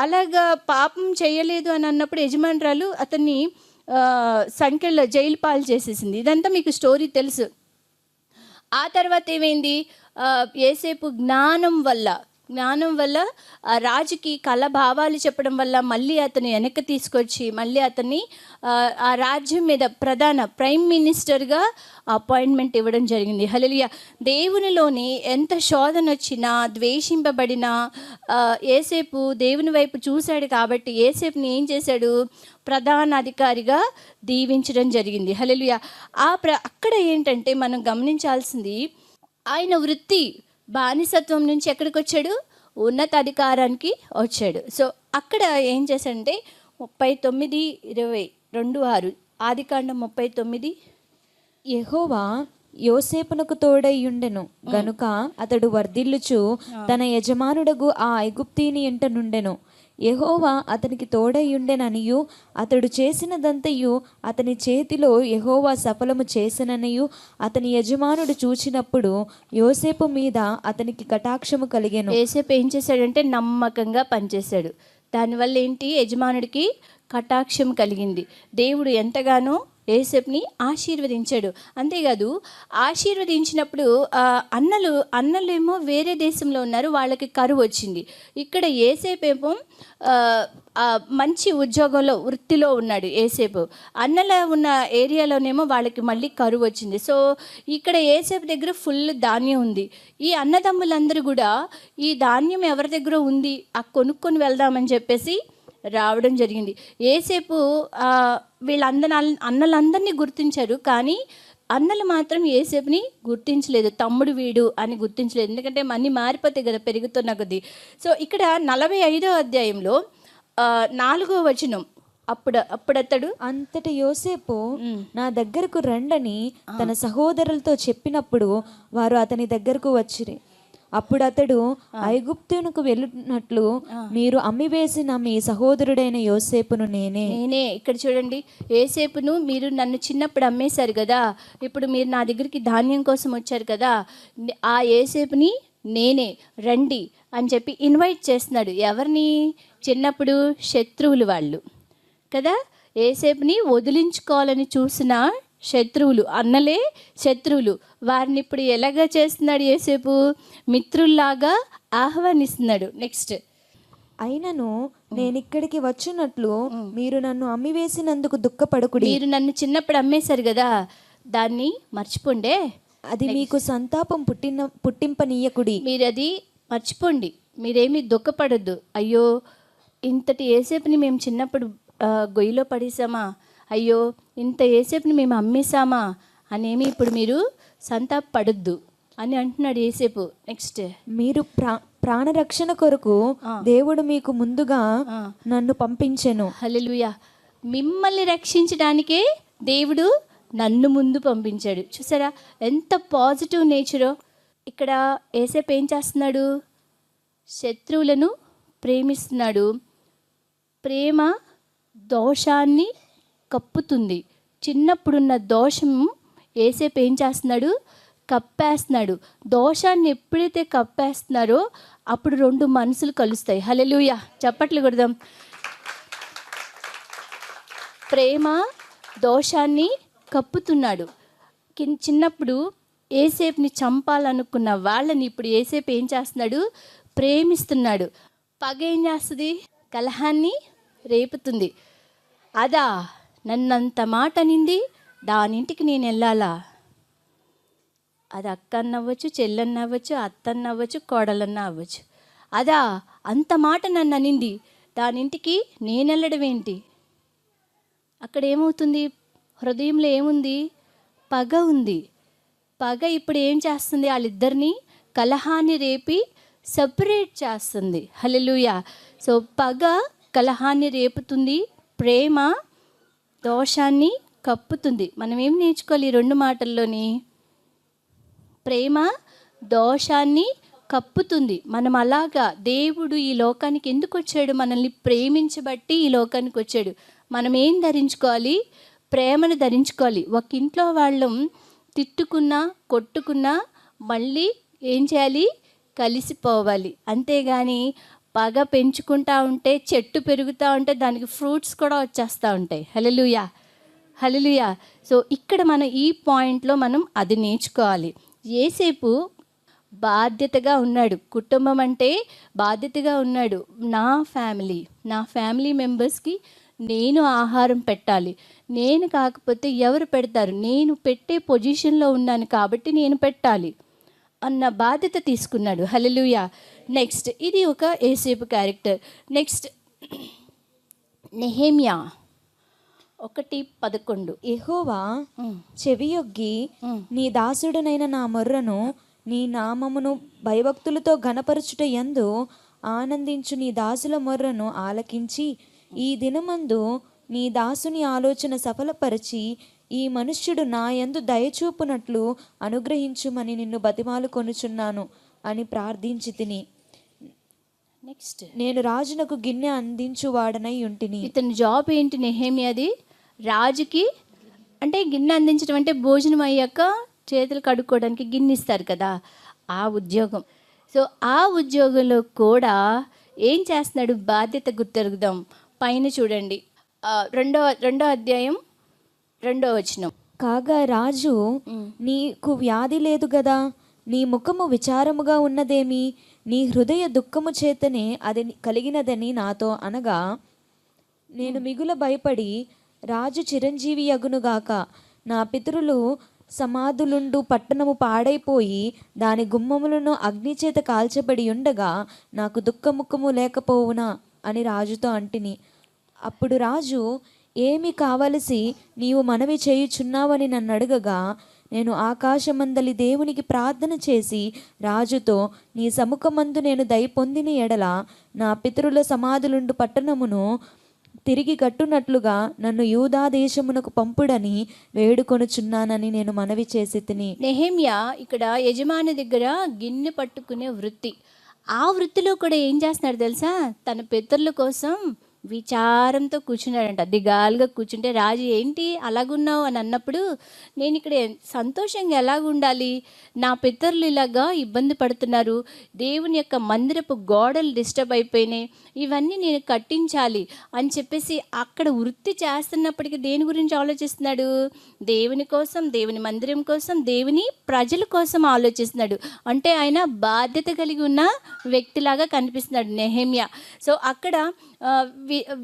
అలాగా పాపం చేయలేదు అని అన్నప్పుడు యజమానురాలు అతన్ని సంఖ్యలో జైలు పాలు చేసేసింది. ఇదంతా మీకు స్టోరీ తెలుసు. ఆ తర్వాత ఏమైంది? యోసేపు జ్ఞానం వల్ల రాజుకి కళ భావాలు చెప్పడం వల్ల మళ్ళీ అతను వెనక్కి తీసుకొచ్చి మళ్ళీ అతన్ని ఆ రాజ్యం మీద ప్రైమ్ మినిస్టర్గా అపాయింట్మెంట్ ఇవ్వడం జరిగింది. హల్లెలూయా. దేవునిలోని ఎంత శోధన వచ్చినా ద్వేషింపబడినా యోసేపు దేవుని వైపు చూశాడు కాబట్టి యోసేపుని ఏం చేశాడు? ప్రధాన అధికారిగా దీవించడం జరిగింది. హల్లెలూయా. అక్కడ ఏంటంటే మనం గమనించాల్సింది, ఆయన వృత్తి బానిసత్వం నుంచి ఎక్కడికి వచ్చాడు? ఉన్నత అధికారానికి వచ్చాడు. సో అక్కడ ఏం చేశాడంటే 39:22 ఆదికాండం 39. యెహోవా యోసేపునకు తోడై ఉండెను గనుక అతడు వర్ధిల్లుచు తన యజమానుడగు ఆ ఐగుప్తీని ఇంట నుండెను. యెహోవా అతనికి తోడయ్యుండెననియు అతడు చేసినదంతయు అతని చేతిలో యెహోవా సఫలము చేసిననియు అతని యజమానుడు చూచినప్పుడు యోసేపు మీద అతనికి కటాక్షము కలిగెను. యోసేపు ఏం చేశాడంటే నమ్మకంగా పనిచేశాడు. దానివల్ల ఏంటి? యజమానుడికి కటాక్షం కలిగింది. దేవుడు ఎంతగానో యేసేపుని ఆశీర్వదించాడు. అంతేకాదు ఆశీర్వదించినప్పుడు అన్నలేమో వేరే దేశంలో ఉన్నారు, వాళ్ళకి కరువు వచ్చింది. ఇక్కడ యేసేపేమో మంచి ఉద్యోగంలో వృత్తిలో ఉన్నాడు. యేసేపు అన్నల ఉన్న ఏరియాలోనేమో వాళ్ళకి మళ్ళీ కరువు వచ్చింది. సో ఇక్కడ యేసేపు దగ్గర ఫుల్ ధాన్యం ఉంది. ఈ అన్నదమ్ములందరూ కూడా ఈ ధాన్యం ఎవరి దగ్గర ఉంది ఆ కొనుక్కొని వెళ్దామని చెప్పేసి రావడం జరిగింది. యేసేపు అన్నలందరినీ గుర్తించారు, కానీ అన్నలు మాత్రం యేసేపుని గుర్తించలేదు. తమ్ముడు వీడు అని గుర్తించలేదు, ఎందుకంటే అన్నీ మారిపోతాయి కదా పెరుగుతున్న కొద్దీ. సో ఇక్కడ 45వ అధ్యాయంలో 4వ వచనం, అప్పుడతడు అంతటి యోసేపు నా దగ్గరకు రండని తన సహోదరులతో చెప్పినప్పుడు వారు అతని దగ్గరకు వచ్చిరి. అప్పుడు అతడు ఐగుప్తునకు వెళ్ళినట్లు మీరు అమ్మివేసిన మీ సహోదరుడైన యోసేపును నేనే. ఇక్కడ చూడండి, యోసేపును మీరు నన్ను చిన్నప్పుడు అమ్మేశారు కదా, ఇప్పుడు మీరు నా దగ్గరికి ధాన్యం కోసం వచ్చారు కదా, ఆ యోసేపుని నేనే, రండి అని చెప్పి ఇన్వైట్ చేస్తున్నాడు. ఎవరిని? చిన్నప్పుడు శత్రువులు వాళ్ళు కదా, యోసేపుని వదిలించుకోవాలని చూసిన శత్రువులు, అన్నలే శత్రువులు, వారిని ఇప్పుడు ఎలాగా చేస్తున్నాడు యోసేపు? మిత్రుల్లాగా ఆహ్వానిస్తున్నాడు. నెక్స్ట్, అయినను నేను ఇక్కడికి వచ్చినట్లు మీరు నన్ను అమ్మివేసినందుకు దుఃఖపడకుడి. మీరు నన్ను చిన్నప్పుడు అమ్మేశారు కదా, దాన్ని మర్చిపోండే, అది మీకు సంతాపం పుట్టింపనీయకుడి. మీరు అది మర్చిపోండి, మీరేమీ దుఃఖపడద్దు. అయ్యో ఇంతటి యేసేపుని మేము చిన్నప్పుడు గొయ్యిలో పడేసామా, అయ్యో ఇంత యేసేపుని మేము అమ్మేశామా అనేమి ఇప్పుడు మీరు సంతాపడద్దు అని అంటున్నాడు యేసేపు. నెక్స్ట్, మీరు ప్రాణరక్షణ కొరకు దేవుడు మీకు ముందుగా నన్ను పంపించెను. హల్లెలూయా. మిమ్మల్ని రక్షించడానికే దేవుడు నన్ను ముందు పంపించాడు. చూసారా ఎంత పాజిటివ్ నేచరో. ఇక్కడ యేసేపు ఏం చేస్తున్నాడు? శత్రువులను ప్రేమిస్తున్నాడు. ప్రేమ దోషాన్ని కప్పుతుంది. చిన్నప్పుడున్న దోషం యేసేపు ఏం చేస్తున్నాడు? కప్పేస్తున్నాడు. దోషాన్ని ఎప్పుడైతే కప్పేస్తున్నారో అప్పుడు రెండు మనసులు కలుస్తాయి. హల్లెలూయా, చప్పట్లు కొడదాం. ప్రేమ దోషాన్ని కప్పుతున్నాడు. చిన్నప్పుడు యేసేపుని చంపాలనుకున్న వాళ్ళని ఇప్పుడు యేసేపు ఏం చేస్తున్నాడు? ప్రేమిస్తున్నాడు. పగ ఏం చేస్తుంది? కలహాన్ని రేపుతుంది. అదా నన్నంత మాట నింది, దానింటికి నేను వెళ్ళాలా? అది అక్క అన్నవ్వచ్చు, చెల్లెన్న అవ్వచ్చు, అత్తన్న అవ్వచ్చు, కోడలన్న అవ్వచ్చు. అదా అంత మాట నన్ను అనింది, దానింటికి నేను వెళ్ళడం ఏంటి? అక్కడ ఏమవుతుంది? హృదయంలో ఏముంది? పగ ఉంది. పగ ఇప్పుడు ఏం చేస్తుంది? వాళ్ళిద్దరిని కలహాన్ని రేపి సపరేట్ చేస్తుంది. హల్లెలూయా. సో పగ కలహాన్ని రేపుతుంది, ప్రేమ దోషాన్ని కప్పుతుంది. మనం ఏం నేర్చుకోవాలి ఈ రెండు మాటల్లోని? ప్రేమ దోషాన్ని కప్పుతుంది. మనం అలాగా దేవుడు ఈ లోకానికి ఎందుకు వచ్చాడు? మనల్ని ప్రేమించబట్టి ఈ లోకానికి వచ్చాడు. మనం ఏం ధరించుకోవాలి? ప్రేమను ధరించుకోవాలి. ఒక ఇంట్లో వాళ్ళం తిట్టుకున్నా కొట్టుకున్నా మళ్ళీ ఏం చేయాలి? కలిసిపోవాలి. అంతేగాని పగ పెంచుకుంటా ఉంటే చెట్టు పెరుగుతూ ఉంటే దానికి ఫ్రూట్స్ కూడా వచ్చేస్తూ ఉంటాయి. హల్లెలూయా, హల్లెలూయా. సో ఇక్కడ మనం ఈ పాయింట్లో మనం అది నేర్చుకోవాలి. యేసేపు బాధ్యతగా ఉన్నాడు. కుటుంబం అంటే బాధ్యతగా ఉన్నాడు. నా ఫ్యామిలీ మెంబర్స్కి నేను ఆహారం పెట్టాలి. నేను కాకపోతే ఎవరు పెడతారు? నేను పెట్టే పొజిషన్లో ఉన్నాను కాబట్టి నేను పెట్టాలి అన్న బాధ్యత తీసుకున్నాడు. హల్లెలూయా. నెక్స్ట్, ఇది ఒక యేసేపు క్యారెక్టర్. నెక్స్ట్, నెహెమ్యా 1:11. యెహోవా చెవియొగ్గి నీ దాసుడనైన నా మొర్రను నీ నామమును భయభక్తులతో ఘనపరచుట యందు ఆనందించు నీ దాసుల మొర్రను ఆలకించి ఈ దినమందు నీ దాసుని ఆలోచన సఫలపరిచి ఈ మనుష్యుడు నా యందు దయచూపునట్లు అనుగ్రహించుమని నిన్ను బతిమాలు కొనుచున్నాను అని ప్రార్థించి తిని. నెక్స్ట్, నేను రాజునకు గిన్నె అందించువాడనై ఉంటిని. ఇతని జాబ్ ఏంటి? నెహెమ్యాది రాజుకి అంటే గిన్నె అందించడం అంటే భోజనం అయ్యాక చేతులు కడుక్కోవడానికి గిన్నె ఇస్తారు కదా, ఆ ఉద్యోగం. సో ఆ ఉద్యోగంలో కూడా ఏం చేస్తున్నాడు? బాధ్యత గుర్తెరుగుదాం. పైన చూడండి, రెండో అధ్యాయం 2వ వచనం. కాగా రాజు, నీకు వ్యాధి లేదు గదా, నీ ముఖము విచారముగా ఉన్నదేమి, నీ హృదయ దుఃఖము చేతనే అది కలిగినదని నాతో అనగా, నేను మిగుల భయపడి, రాజు చిరంజీవి యగునుగాక, నా పితరులు సమాధులుండు పట్టణము పాడైపోయి దాని గుమ్మములను అగ్నిచేత కాల్చబడి ఉండగా నాకు దుఃఖముఖము లేకపోవునా అని రాజుతో అంటిని. అప్పుడు రాజు, ఏమి కావలసి నీవు మనవి చేయుచున్నావని నన్ను అడగగా, నేను ఆకాశమందలి దేవునికి ప్రార్థన చేసి రాజుతో, నీ సముఖమందు నేను దయ పొందిన ఎడల నా పితరుల సమాధులుండు పట్టణమును తిరిగి కట్టునట్లుగా నన్ను యూదా దేశమునకు పంపుడని వేడుకొనుచున్నానని నేను మనవి చేసి తిని. నెహెమ్యా ఇక్కడ యజమాని దగ్గర గిన్నె పట్టుకునే వృత్తి. ఆ వృత్తిలో కూడా ఏం చేస్తున్నాడు తెలుసా? తన పితరుల కోసం విచారంతో కూర్చున్నాడంట. దిగాలుగా కూర్చుంటే రాజు, ఏంటి అలాగున్నావు అని అన్నప్పుడు, నేను ఇక్కడ సంతోషంగా ఎలాగుండాలి, నా పితరులు ఇలాగా ఇబ్బంది పడుతున్నారు, దేవుని యొక్క మందిరపు గోడలు డిస్టర్బ్ అయిపోయినాయి, ఇవన్నీ నేను కట్టించాలి అని చెప్పేసి అక్కడ వృత్తి చేస్తున్నప్పటికీ దేని గురించి ఆలోచిస్తున్నాడు? దేవుని కోసం, దేవుని మందిరం కోసం, దేవుని ప్రజల కోసం ఆలోచిస్తున్నాడు. అంటే ఆయన బాధ్యత కలిగి ఉన్న వ్యక్తిలాగా కనిపిస్తున్నాడు నెహెమ్యా. సో అక్కడ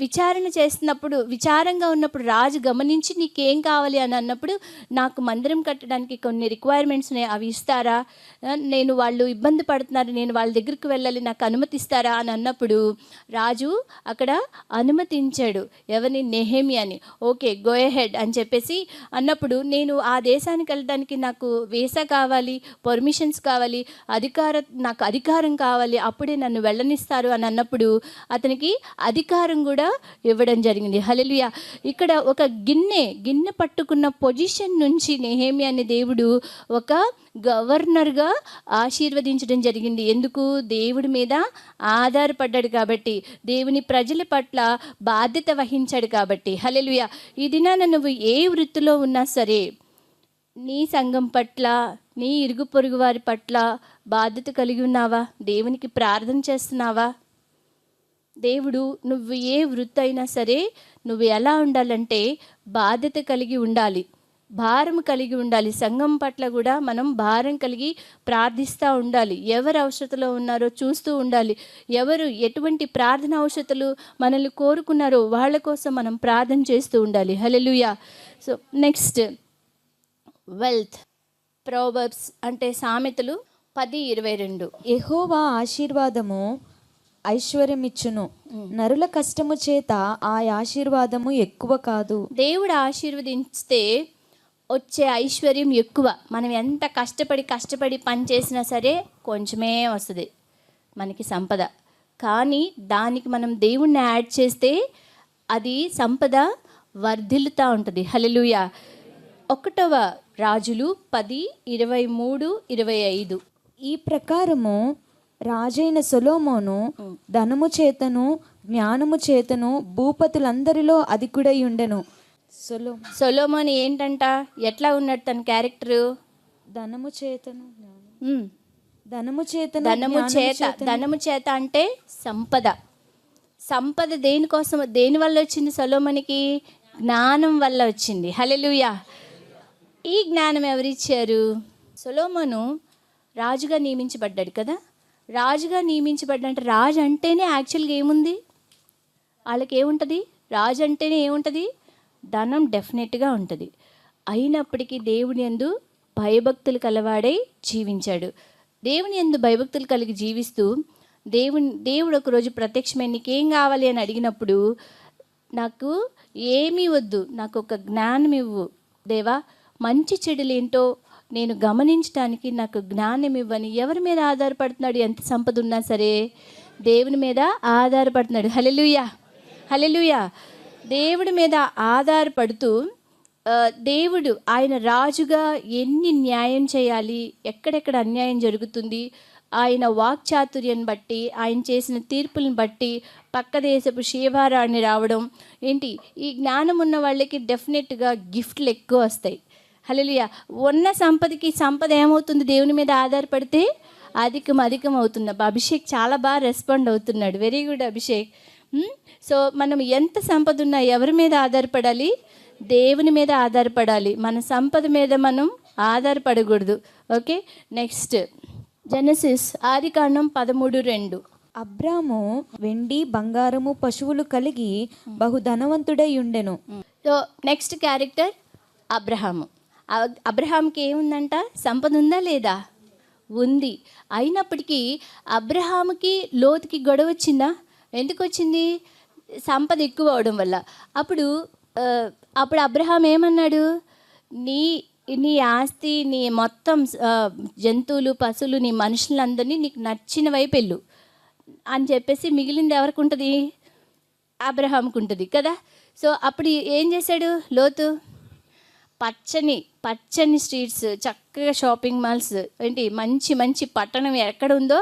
విచారణ చేస్తున్నప్పుడు, విచారంగా ఉన్నప్పుడు రాజు గమనించి, నీకేం కావాలి అని అన్నప్పుడు, నాకు మందిరం కట్టడానికి కొన్ని రిక్వైర్మెంట్స్ ఉన్నాయి, అవి ఇస్తారా, నేను వాళ్ళు ఇబ్బంది పడుతున్నారు, నేను వాళ్ళ దగ్గరికి వెళ్ళాలి, నాకు అనుమతిస్తారా అని అన్నప్పుడు రాజు అక్కడ అనుమతించాడు. ఎవరిని? నెహెమ్యాని. ఓకే, గో ఎహెడ్ అని చెప్పేసి అన్నప్పుడు, నేను ఆ దేశానికి వెళ్ళడానికి నాకు వీసా కావాలి, పర్మిషన్స్ కావాలి, నాకు అధికారం కావాలి, అప్పుడే నన్ను వెళ్ళనిస్తారు అని అన్నప్పుడు అతనికి అధికారం కూడా ఇవ్వడం జరిగింది. హల్లెలూయా. ఇక్కడ ఒక గిన్నె పట్టుకున్న పొజిషన్ నుంచి నెహెమ్యాని దేవుడు ఒక గవర్నర్గా ఆశీర్వదించడం జరిగింది. ఎందుకు? దేవుడి మీద ఆధారపడ్డాడు కాబట్టి, దేవుని ప్రజల పట్ల బాధ్యత వహించాడు కాబట్టి. హల్లెలూయా. ఈ దినాన నువ్వు ఏ వృత్తిలో ఉన్నా సరే, నీ సంఘం పట్ల, నీ ఇరుగు పొరుగు వారి పట్ల బాధ్యత కలిగి ఉన్నావా? దేవునికి ప్రార్థన చేస్తున్నావా? దేవుడు, నువ్వు ఏ వృత్తి అయినా సరే నువ్వు ఎలా ఉండాలంటే బాధ్యత కలిగి ఉండాలి, భారం కలిగి ఉండాలి. సంఘం పట్ల కూడా మనం భారం కలిగి ప్రార్థిస్తూ ఉండాలి. ఎవరు అవసరతలో ఉన్నారో చూస్తూ ఉండాలి. ఎవరు ఎటువంటి ప్రార్థన అవసరతలు మనల్ని కోరుకున్నారో వాళ్ళ కోసం మనం ప్రార్థన చేస్తూ ఉండాలి. Hallelujah. So next, wealth. Proverbs అంటే సామెతలు 10:22. యెహోవా ఆశీర్వాదము ఐశ్వర్యమిచ్చును, నరుల కష్టము చేత ఆ ఆశీర్వాదము ఎక్కువ కాదు. దేవుడు ఆశీర్వదిస్తే వచ్చే ఐశ్వర్యం ఎక్కువ. మనం ఎంత కష్టపడి పని చేసినా సరే కొంచెమే వస్తుంది మనకి సంపద. కానీ దానికి మనం దేవుణ్ణి యాడ్ చేస్తే అది సంపద వర్ధిల్లుతూ ఉంటుంది. హల్లెలూయా. 1వ రాజులు 10:23-25. ఈ ప్రకారము రాజైన సొలొమోను ధనము చేతను జ్ఞానము చేతను భూపతులందరిలో అధికుడై ఉండెను. సొలొమోను ఏంటంట? ఎట్లా ఉన్నాడు తన క్యారెక్టరు? ధనము చేతను ధనము చేత అంటే సంపద దేనికోసం, దేని వల్ల వచ్చింది సొలొమోనుకి? జ్ఞానం వల్ల వచ్చింది. హల్లెలూయా. ఈ జ్ఞానం ఎవరిచ్చారు? సొలొమోను రాజుగా నియమించబడ్డాడు కదా. రాజుగా నియమించబడ్డంటే రాజు అంటేనే యాక్చువల్గా ఏముంది? వాళ్ళకి ఏముంటుంది? రాజు అంటేనే ఏముంటుంది? ధనం డెఫినెట్గా ఉంటుంది. అయినప్పటికీ దేవుని యందు భయభక్తులు కలవాడై జీవించాడు. దేవుని యందు భయభక్తులు కలిగి జీవిస్తూ దేవుడు ఒకరోజు ప్రత్యక్షమై నీకేం కావాలి అని అడిగినప్పుడు, నాకు ఏమీ వద్దు, నాకు ఒక జ్ఞానం ఇవ్వు దేవా, మంచి చెడులేంటో నేను గమనించడానికి నాకు జ్ఞానం ఇవ్వని. ఎవరి మీద ఆధారపడుతున్నాడు? ఎంత సంపద ఉన్నా సరే దేవుని మీద ఆధారపడుతున్నాడు. హల్లెలూయా. హల్లెలూయా. దేవుడి మీద ఆధారపడుతూ దేవుడు ఆయన రాజుగా ఎన్ని న్యాయం చేయాలి, ఎక్కడెక్కడ అన్యాయం జరుగుతుంది, ఆయన వాక్చాతుర్యాన్ని బట్టి, ఆయన చేసిన తీర్పులను బట్టి పక్క దేశపు శేవారాణి రావడం ఏంటి, ఈ జ్ఞానం ఉన్న వాళ్ళకి డెఫినెట్గా గిఫ్ట్లు ఎక్కువ వస్తాయి. హల్లెలూయా. ఉన్న సంపద ఏమవుతుంది? దేవుని మీద ఆధారపడితే అధికం అవుతుంది. అభిషేక్ చాలా బాగా రెస్పాండ్ అవుతున్నాడు. Very good Abhishek. సో మనం ఎంత సంపద ఉన్నా ఎవరి మీద ఆధారపడాలి? దేవుని మీద ఆధారపడాలి, మన సంపద మీద మనం ఆధారపడకూడదు. ఓకే, నెక్స్ట్ జెనసిస్ ఆదికాండం 13:2. అబ్రాము వెండి బంగారము పశువులు కలిగి బహుధనవంతుడై ఉండెను. So next character Abraham. అబ్రహాంకి ఏముందంట? సంపద ఉందా లేదా? ఉంది. అయినప్పటికీ అబ్రహాముకి లోతుకి గొడవ వచ్చిందా? ఎందుకు వచ్చింది? సంపద ఎక్కువ అవడం వల్ల. అప్పుడు అబ్రహాం ఏమన్నాడు? నీ ఆస్తి, నీ మొత్తం జంతువులు, పశువులు, నీ మనుషులందరినీ నీకు నచ్చిన వైపు వెళ్ళు అని చెప్పేసి మిగిలింది ఎవరికి ఉంటుంది? అబ్రహాంకి ఉంటుంది కదా. సో అప్పుడు ఏం చేశాడు లోతు? పచ్చని స్ట్రీట్స్, చక్కగా షాపింగ్ మాల్స్, ఏంటి మంచి మంచి పట్టణం ఎక్కడ ఉందో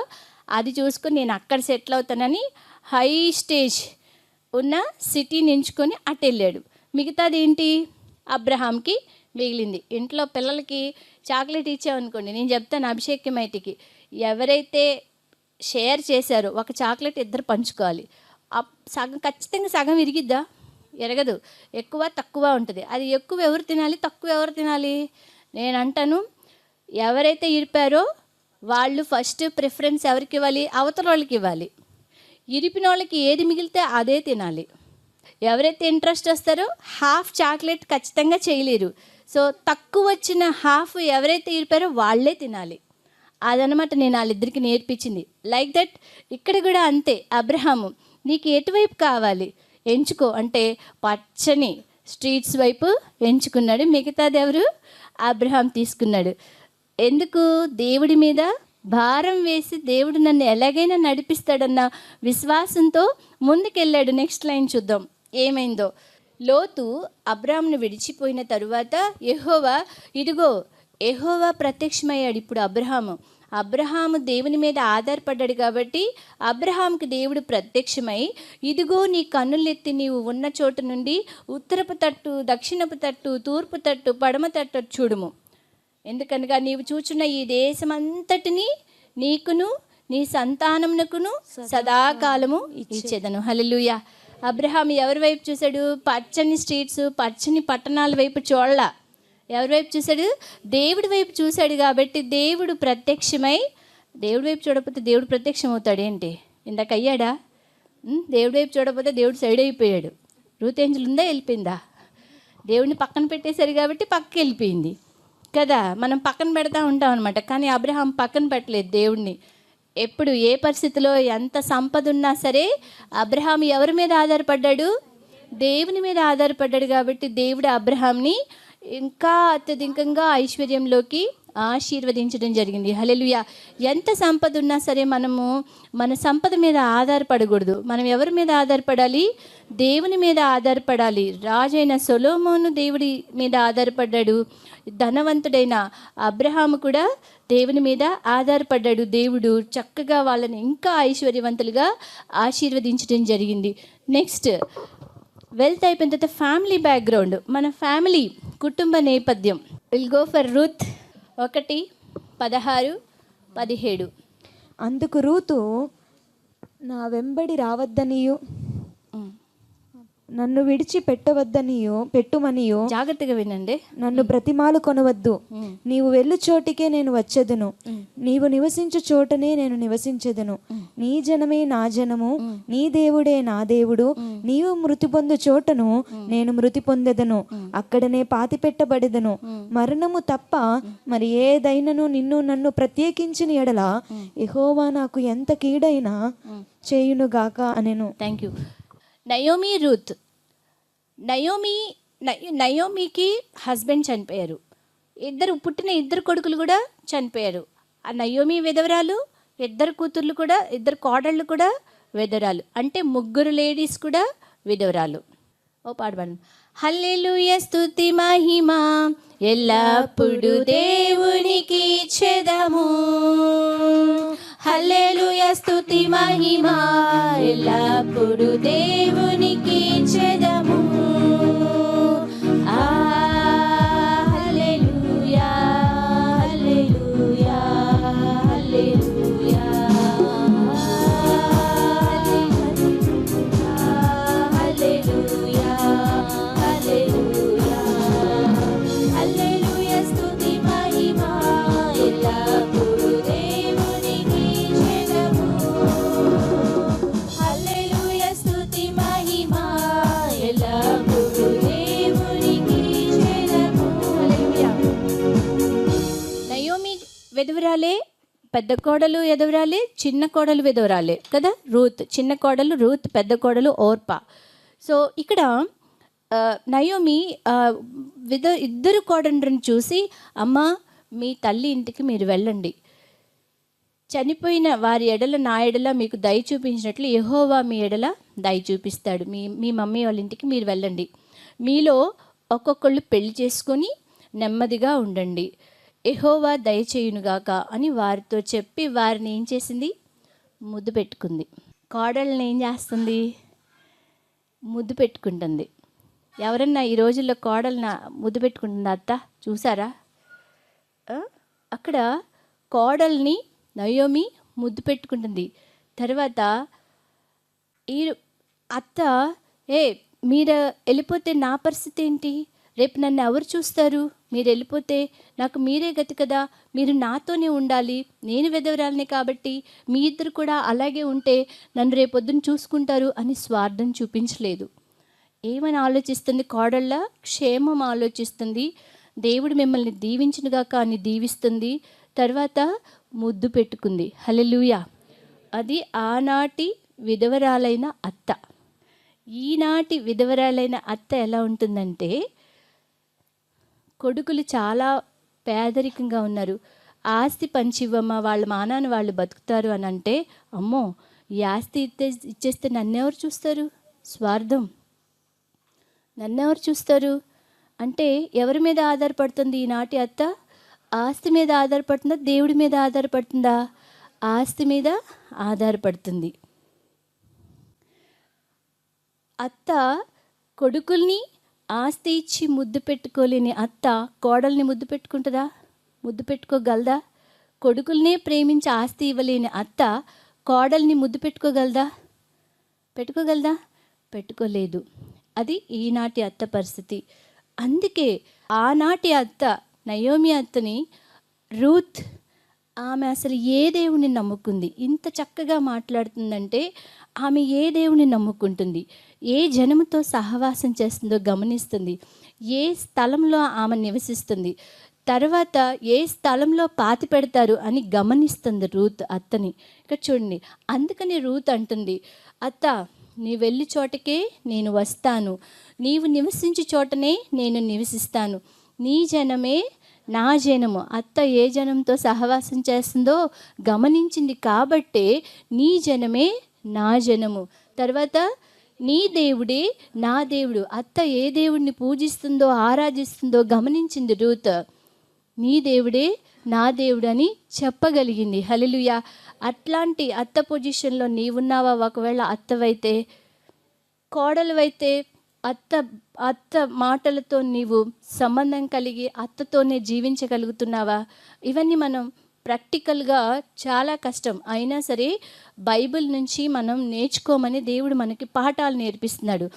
అది చూసుకొని నేను అక్కడ సెటిల్ అవుతానని హై స్టేజ్ ఉన్న సిటీని ఎంచుకొని అటు వెళ్ళాడు. మిగతాది ఏంటి? అబ్రహాంకి మిగిలింది. ఇంట్లో పిల్లలకి చాక్లెట్ ఇచ్చామనుకోండి, నేను చెప్తాను అభిషేక్ మైటికి, ఎవరైతే షేర్ చేశారో ఒక చాక్లెట్ ఇద్దరు పంచుకోవాలి. సగం ఖచ్చితంగా సగం ఇరిగిద్దా? ఎరగదు. ఎక్కువ తక్కువ ఉంటుంది. అది ఎక్కువ ఎవరు తినాలి, తక్కువ ఎవరు తినాలి? నేను అంటాను, ఎవరైతే ఇరిపారో వాళ్ళు ఫస్ట్ ప్రిఫరెన్స్ ఎవరికి ఇవ్వాలి? అవతల వాళ్ళకి ఇవ్వాలి. ఇరిపిన వాళ్ళకి ఏది మిగిలితే అదే తినాలి. ఎవరైతే ఇంట్రెస్ట్ వస్తారో హాఫ్ చాక్లెట్ ఖచ్చితంగా చేయలేరు. సో తక్కువ వచ్చిన హాఫ్ ఎవరైతే ఇరిపారో వాళ్ళే తినాలి. అదనమాట నేను వాళ్ళిద్దరికి నేర్పించింది. లైక్ దట్ ఇక్కడ కూడా అంతే. అబ్రహాము నీకు ఎటువైపు కావాలి ఎంచుకో అంటే పచ్చని స్ట్రీట్స్ వైపు ఎంచుకున్నాడు. మిగతాది ఎవరు? అబ్రహాం తీసుకున్నాడు. ఎందుకు? దేవుడి మీద భారం వేసి దేవుడు నన్ను ఎలాగైనా నడిపిస్తాడన్న విశ్వాసంతో ముందుకెళ్ళాడు. నెక్స్ట్ లైన్ చూద్దాం ఏమైందో. లోతు అబ్రాహామును విడిచిపోయిన తరువాత యెహోవా ప్రత్యక్షమయ్యాడు. ఇప్పుడు అబ్రహాము దేవుని మీద ఆధారపడ్డాడు కాబట్టి అబ్రహాంకి దేవుడు ప్రత్యక్షమై, ఇదిగో నీ కన్నులెత్తి నీవు ఉన్న చోటు నుండి ఉత్తరపు తట్టు, దక్షిణపు తట్టు, తూర్పు తట్టు, పడమ తట్టు చూడుము. ఎందుకనగా నీవు చూచున్న ఈ దేశమంతటిని నీకును నీ సంతానమునకును సదాకాలము ఇచ్చేదను. హల్లెలూయా. అబ్రహాం ఎవరి వైపు చూశాడు? పచ్చని స్ట్రీట్స్, పచ్చని పట్టణాల వైపు చూడలా. ఎవరి వైపు చూశాడు? దేవుడి వైపు చూశాడు. కాబట్టి దేవుడు ప్రత్యక్షమై, దేవుడి వైపు చూడకపోతే దేవుడు ప్రత్యక్షం అవుతాడు ఏంటి? ఇందాక అయ్యాడా? దేవుడి వైపు చూడకపోతే దేవుడు సైడ్ అయిపోయాడు. రూత్ ఏంజల్ ఉందా? వెళ్ళిపోయిందా? దేవుడిని పక్కన పెట్టేశారు కాబట్టి పక్కకి వెళ్ళిపోయింది కదా. మనం పక్కన పెడతా ఉంటాం అనమాట. కానీ అబ్రహాం పక్కన పెట్టలేదు దేవుడిని. ఎప్పుడు ఏ పరిస్థితిలో ఎంత సంపద ఉన్నా సరే అబ్రహాం ఎవరి మీద ఆధారపడ్డాడు? దేవుని మీద ఆధారపడ్డాడు. కాబట్టి దేవుడు అబ్రహాంని ఇంకా అత్యధికంగా ఐశ్వర్యంలోకి ఆశీర్వదించడం జరిగింది. హల్లెలూయా. ఎంత సంపద ఉన్నా సరే మనము మన సంపద మీద ఆధారపడకూడదు. మనం ఎవరి మీద ఆధారపడాలి? దేవుని మీద ఆధారపడాలి. రాజైన సొలొమోను దేవుడి మీద ఆధారపడ్డాడు. ధనవంతుడైన అబ్రహాము కూడా దేవుని మీద ఆధారపడ్డాడు. దేవుడు చక్కగా వాళ్ళని ఇంకా ఐశ్వర్యవంతులుగా ఆశీర్వదించడం జరిగింది. నెక్స్ట్ వెల్త్ అయిపోయిన తర్వాత ఫ్యామిలీ బ్యాక్గ్రౌండ్, మన ఫ్యామిలీ కుటుంబ నేపథ్యం. Will go for Ruth 1:16-17. అందుకు రూతు, నా వెంబడి రావద్దనియు నన్ను విడిచి పెట్టుమనియో జాగ్రత్తగా వినండి. నన్ను బ్రతిమాలు కొనవద్దు. నీవు వెళ్ళు చోటికే నేను వచ్చేదను, నీవు నివసించు చోటనే నేను నివసించెదను. నీ జనమే నా జనము, నీ దేవుడే నా దేవుడు. నీవు మృతి పొందు చోటను నేను మృతి పొందెదను, అక్కడనే పాతి పెట్టబడెదను. మరణము తప్ప మరి ఏదైనను నిన్ను నన్ను ప్రత్యేకించిన ఎడల యెహోవా నాకు ఎంత కీడైనా చేయునుగాక అనెను. Thank you. Naomi, Ruth. నయోమికి హస్బెండ్ చనిపోయారు. పుట్టిన ఇద్దరు కొడుకులు కూడా చనిపోయారు. ఆ నయోమి విధవరాలు, ఇద్దరు కోడళ్ళు కూడా విధవరాలు. అంటే ముగ్గురు లేడీస్ కూడా విధవరాలు. ఓ పాడబడి. హల్లెలూయా స్తుతి మహిమ ఎల్లప్పుడు దేవునికి ఇచ్చెదము. హల్లెలూయా స్తుతి మహిమ ఎల్లప్పుడు దేవునికి ఇచ్చెదము. హల్లెలూయా హల్లెలూయా హల్లెలూయా హల్లెలూయా హల్లెలూయా విధవరాలే, పెద్ద కోడలు విధవరాలే, చిన్న కోడలు విధవరాలే కదా. రూత్ చిన్న కోడలు రూత్, పెద్ద కోడలు ఓర్పా. సో ఇక్కడ నయోమి ఇద్దరు కోడళ్ళని చూసి, అమ్మ మీ తల్లి ఇంటికి మీరు వెళ్ళండి, చనిపోయిన వారి ఎడల నా ఎడల మీకు దయ చూపించినట్లు యెహోవా మీ ఎడల దయ చూపిస్తాడు. మీ మమ్మీ వాళ్ళ ఇంటికి మీరు వెళ్ళండి, మీలో ఒక్కొక్కళ్ళు పెళ్లి చేసుకొని నెమ్మదిగా ఉండండి, యెహోవా దయచేయునుగాక అని వారితో చెప్పి వారిని ఏం చేసింది, ముద్దు పెట్టుకుంది. కోడళ్ళని ఏం చేస్తుంది, ముద్దు పెట్టుకుంటుంది. ఎవరన్నా ఈ రోజుల్లో కోడల్ని ముద్దు పెట్టుకుంటుందా? అత్త చూసారా? అక్కడ కోడల్ని నయోమి ముద్దు పెట్టుకుంటుంది. తర్వాత ఈ అత్త, మీరు వెళ్ళిపోతే నా పరిస్థితి ఏంటి, రేపు నన్ను ఎవరు చూస్తారు, మీరు వెళ్ళిపోతే నాకు మీరే గతి కదా, మీరు నాతోనే ఉండాలి, నేను విధవరాలిని కాబట్టి మీ ఇద్దరు కూడా అలాగే ఉంటే నన్ను రేపొద్దున చూసుకుంటారు అని స్వార్థం చూపించలేదు. ఏమని ఆలోచిస్తుంది, కోడళ్ళ క్షేమం ఆలోచిస్తుంది, దేవుడు మిమ్మల్ని దీవించునుగాక అని దీవిస్తుంది. తర్వాత ముద్దు పెట్టుకుంది. హల్లెలూయా. అది ఆనాటి విధవరాలైన అత్త. ఈనాటి విధవరాలైన అత్త ఎలా ఉంటుందంటే, కొడుకులు చాలా పేదరికంగా ఉన్నారు, ఆస్తి పంచివ్వమ్మ, వాళ్ళ మానాన్ని వాళ్ళు బతుకుతారు అని అంటే, అమ్మో ఈ ఆస్తి ఇచ్చేస్తే నన్నెవరు చూస్తారు, స్వార్థం, నన్నెవరు చూస్తారు అంటే ఎవరి మీద ఆధారపడుతుంది ఈనాటి అత్త? ఆస్తి మీద ఆధారపడుతుందా, దేవుడి మీద ఆధారపడుతుందా? ఆస్తి మీద ఆధారపడుతుంది. అత్త కొడుకుల్ని ఆస్తి ఇచ్చి ముద్దు పెట్టుకోలేని అత్త కోడల్ని ముద్దు పెట్టుకుంటుందా, ముద్దు పెట్టుకోగలదా? కొడుకుల్నే ప్రేమించి ఆస్తి ఇవ్వలేని అత్త కోడల్ని ముద్దు పెట్టుకోగలదా, పెట్టుకోలేదు. అది ఈనాటి అత్త పరిస్థితి. అందుకే ఆనాటి అత్త నయోమి అత్తని రూత్, ఆమె అసలు ఏ దేవుని నమ్ముకుంది, ఇంత చక్కగా మాట్లాడుతుందంటే ఆమె ఏ దేవుని నమ్ముకుంటుంది, ఏ జనముతో సహవాసం చేస్తుందో గమనిస్తుంది, ఏ స్థలంలో ఆమె నివసిస్తుంది, తర్వాత ఏ స్థలంలో పాతి పెడతారు అని గమనిస్తుంది రూత్ అత్తని. ఇక్కడ చూడండి, అందుకని రూత్ అంటుంది, అత్త నీ వెళ్ళి చోటకే నేను వస్తాను, నీవు నివసించే చోటనే నేను నివసిస్తాను, నీ జనమే నా జనము. అత్త ఏ జనంతో సహవాసం చేస్తుందో గమనించింది కాబట్టే నీ జనమే నా జనము. తర్వాత నీ దేవుడే నా దేవుడు. అత్త ఏ దేవుడిని పూజిస్తుందో ఆరాధిస్తుందో గమనించింది రూత్. నీ దేవుడే నా దేవుడు అని చెప్పగలిగింది. హల్లెలూయా. అట్లాంటి అత్త పొజిషన్లో నీవున్నావా? ఒకవేళ అత్తవైతే, కోడలువైతే అత్త మాటలతో నీవు సంబంధం కలిగి అత్తతోనే జీవించగలుగుతున్నావా? ఇవన్నీ మనం ప్రాక్టికల్గా చాలా కష్టం. అయినా సరే బైబిల్ నుంచి మనం నేర్చుకోమని దేవుడు మనకి పాఠాలు నేర్పిస్తున్నాడు.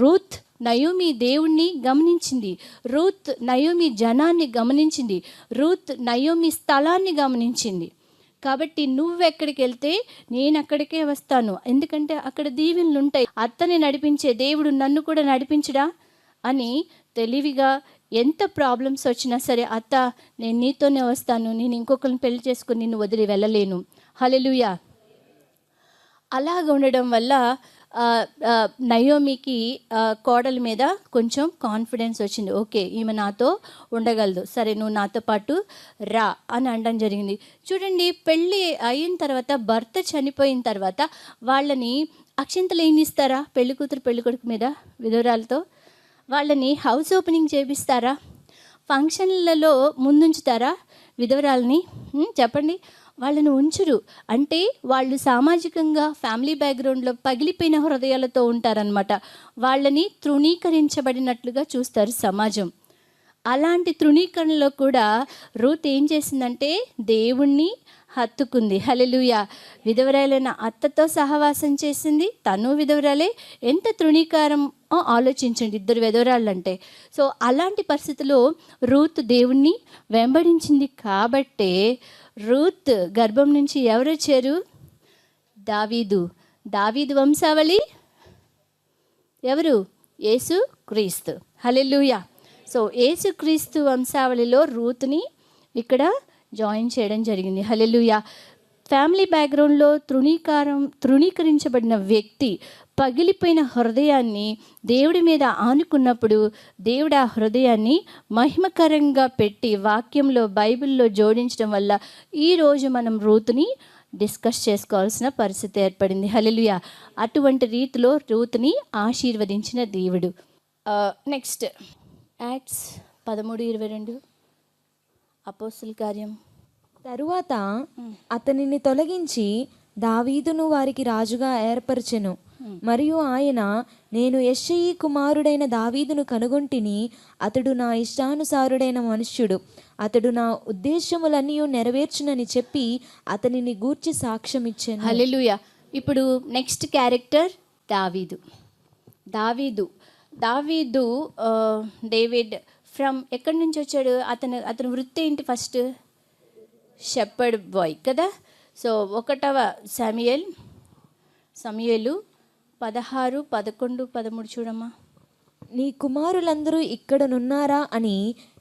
రూత్ నయోమి దేవుణ్ణి గమనించింది, రూత్ నయోమి జనాన్ని గమనించింది, రూత్ నయోమి స్థలాన్ని గమనించింది. కాబట్టి నువ్వెక్కడికి వెళ్తే నేను అక్కడికే వస్తాను, ఎందుకంటే అక్కడ దీవెనలు ఉంటాయి. అత్తని నడిపించే దేవుడు నన్ను కూడా నడిపించడా అని తెలివిగా, ఎంత ప్రాబ్లమ్స్ వచ్చినా సరే, అత్త నేను నీతోనే వస్తాను, నేను ఇంకొకరిని పెళ్లి చేసుకుని నిన్ను వదిలి వెళ్ళలేను. హల్లెలూయా. అలాగ ఉండడం వల్ల నయోమికి కోడల మీద కొంచెం కాన్ఫిడెన్స్ వచ్చింది. ఓకే, ఈమె నాతో ఉండగలదు, సరే నువ్వు నాతో పాటు రా అని అనడం జరిగింది. చూడండి, పెళ్ళి అయిన తర్వాత, భర్త చనిపోయిన తర్వాత వాళ్ళని అక్షింతలు ఏం ఇస్తారా? పెళ్లి కూతురు పెళ్లి కొడుకు మీద విధవరాలతో వాళ్ళని హౌస్ ఓపెనింగ్ చేపిస్తారా? ఫంక్షన్లలో ముందుంచుతారా విధవరాలని? చెప్పండి. వాళ్ళని ఉంచురు. అంటే వాళ్ళు సామాజికంగా ఫ్యామిలీ బ్యాక్గ్రౌండ్లో పగిలిపోయిన హృదయాలతో ఉంటారనమాట. వాళ్ళని తృణీకరించబడినట్లుగా చూస్తారు సమాజం. అలాంటి తృణీకరణలో కూడా రూత్ ఏం చేసిందంటే దేవుణ్ణి హత్తుకుంది. హల్లెలూయా. విధవరాలైన అత్తతో సహవాసం చేసింది, తను విధవరాలే. ఎంత తృణీకారం ఆలోచించండి, ఇద్దరు విధవరాళ్ళంటే. సో అలాంటి పరిస్థితిలో రూత్ దేవుణ్ణి వెంబడించింది కాబట్టే రూత్ గర్భం నుంచి ఎవరు వచ్చారు? దావీదు వంశావళి ఎవరు? యేసు క్రీస్తు. హల్లెలూయా. సో యేసు క్రీస్తు వంశావళిలో రూత్ని ఇక్కడ జాయిన్ చేయడం జరిగింది. హల్లెలూయా. ఫ్యామిలీ బ్యాక్గ్రౌండ్లో తృణీకరించబడిన వ్యక్తి పగిలిపోయిన హృదయాన్ని దేవుడి మీద ఆనుకున్నప్పుడు దేవుడు ఆ హృదయాన్ని మహిమకరంగా పెట్టి వాక్యంలో బైబిల్లో జోడించడం వల్ల ఈరోజు మనం రూతుని డిస్కస్ చేసుకోవాల్సిన పరిస్థితి ఏర్పడింది. హల్లెలూయా. అటువంటి రీతిలో రూతుని ఆశీర్వదించిన దేవుడు. నెక్స్ట్ యాక్ట్స్ 13:22 అపోస్తుల కార్యం. తరువాత అతనిని తొలగించి దావీదును వారికి రాజుగా ఏర్పరచెను. మరియు ఆయన, నేను యెష్షయి కుమారుడైన దావీదును కనుగొంటిని, అతడు నా ఇష్టానుసారుడైన మనుష్యుడు, అతడు నా ఉద్దేశములన్నీ నెరవేర్చునని చెప్పి అతనిని గూర్చి సాక్ష్యం ఇచ్చాను. హల్లెలూయా. ఇప్పుడు నెక్స్ట్ క్యారెక్టర్ దావీదు. డేవిడ్ ఫ్రమ్ ఎక్కడి నుంచి వచ్చాడు? అతని వృత్తి ఏంటి? ఫస్ట్ షెపర్డ్ బాయ్ కదా. సో 1 సమూయేలు 16, 11, 13 చూడమ్మా. నీ కుమారులందరూ ఇక్కడనున్నారా అని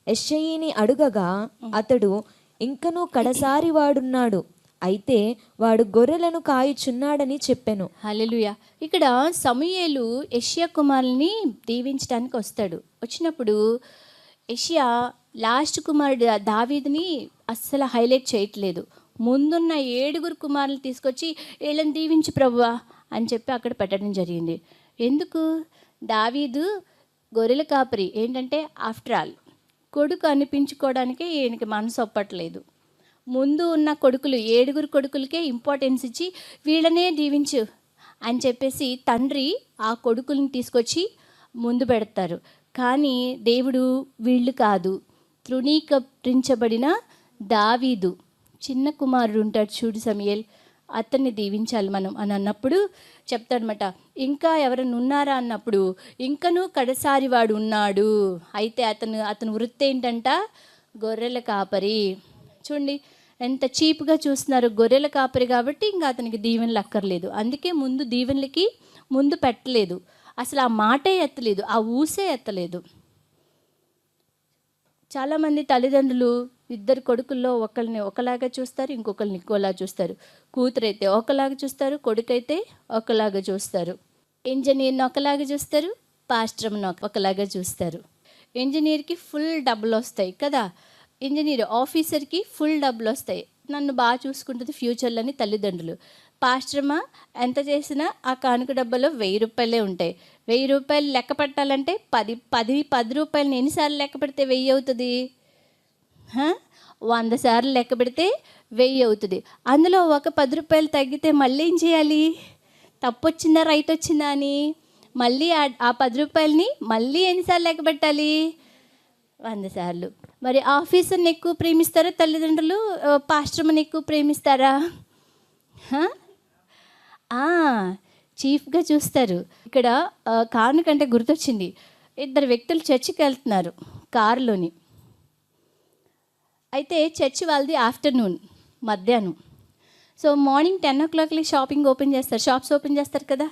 యెష్షయిని అడుగగా అతడు, ఇంకనూ కడసారి వాడున్నాడు, అయితే వాడు గొర్రెలను కాయుచున్నాడని చెప్పెను. హల్లెలూయా. ఇక్కడ సమూయేలు యెష్యా కుమారుని దీవించడానికి వస్తాడు. వచ్చినప్పుడు యెష్యా లాస్ట్ కుమారుడు దావీదుని అస్సలు హైలైట్ చేయట్లేదు. ముందున్న 7 కుమారులు తీసుకొచ్చి వీళ్ళని దీవించి ప్రభువా అని చెప్పి అక్కడ పెట్టడం జరిగింది. ఎందుకు? దావీదు గొర్రెల కాపరి. ఏంటంటే ఆఫ్టర్ ఆల్ కొడుకు అనిపించుకోవడానికే ఈయనకి మనసు ఒప్పట్లేదు. ముందు ఉన్న కొడుకులు 7 కొడుకులకే ఇంపార్టెన్స్ ఇచ్చి వీళ్ళనే దీవించు అని చెప్పేసి తండ్రి ఆ కొడుకుల్ని తీసుకొచ్చి ముందు పెడతారు. కానీ దేవుడు వీళ్ళు కాదు, తృణీకరించబడిన దావీదు చిన్న కుమారుడు ఉంటాడు చూడు సమూయేల్, అతన్ని దీవించాలి మనం అని అన్నప్పుడు చెప్తాడనమాట. ఇంకా ఎవరైనా ఉన్నారా అన్నప్పుడు ఇంకనూ కడసారి వాడు ఉన్నాడు, అయితే అతను వృత్తి ఏంటంట? గొర్రెల కాపరి. చూడండి ఎంత చీప్గా చూస్తున్నారు. గొర్రెల కాపరి కాబట్టి ఇంకా అతనికి దీవెనలు అక్కర్లేదు. అందుకే ముందు దీవెనలకి ముందు పెట్టలేదు. అసలు ఆ మాటే ఎత్తలేదు, ఆ ఊసే ఎత్తలేదు. చాలామంది తల్లిదండ్రులు 2 కొడుకుల్లో ఒకరిని ఒకలాగా చూస్తారు, ఇంకొకరిని ఇంకోలా చూస్తారు. కూతురైతే ఒకలాగా చూస్తారు, కొడుకైతే ఒకలాగా చూస్తారు. ఇంజనీర్ని ఒకలాగా చూస్తారు, పాస్టర్ని ఒకలాగా చూస్తారు. ఇంజనీర్కి ఫుల్ డబ్బులు వస్తాయి కదా, ఇంజనీర్ ఆఫీసర్కి ఫుల్ డబ్బులు వస్తాయి, నన్ను బాగా చూసుకుంటుంది ఫ్యూచర్లో అని తల్లిదండ్రులు. పాస్టర్మా ఎంత చేసినా ఆ కానుక డబ్బాలో 1000 రూపాయలే ఉంటాయి. 1000 రూపాయలు లెక్క పెట్టాలంటే 10 రూపాయలని ఎన్నిసార్లు లెక్క పెడితే 1000 అవుతుంది? 100 సార్లు లెక్క పెడితే 1000 అవుతుంది. అందులో ఒక 10 రూపాయలు తగ్గితే మళ్ళీ ఏం చేయాలి? తప్పు వచ్చిందా రైట్ వచ్చిందా అని మళ్ళీ ఆ 10 రూపాయలని మళ్ళీ ఎన్నిసార్లు లెక్క పెట్టాలి? 100 సార్లు. మరి ఆఫీసర్ని ఎక్కువ ప్రేమిస్తారా తల్లిదండ్రులు, పాస్టర్ని ఎక్కువ ప్రేమిస్తారా? చీఫ్గా చూస్తారు. ఇక్కడ కానుకంటే గుర్తొచ్చింది. 2 వ్యక్తులు చర్చికి వెళ్తున్నారు కారులోని. అయితే చర్చి వాళ్ళది ఆఫ్టర్నూన్, మధ్యాహ్నం. సో మార్నింగ్ 10 o'clockకి షాప్స్ ఓపెన్ చేస్తారు కదా.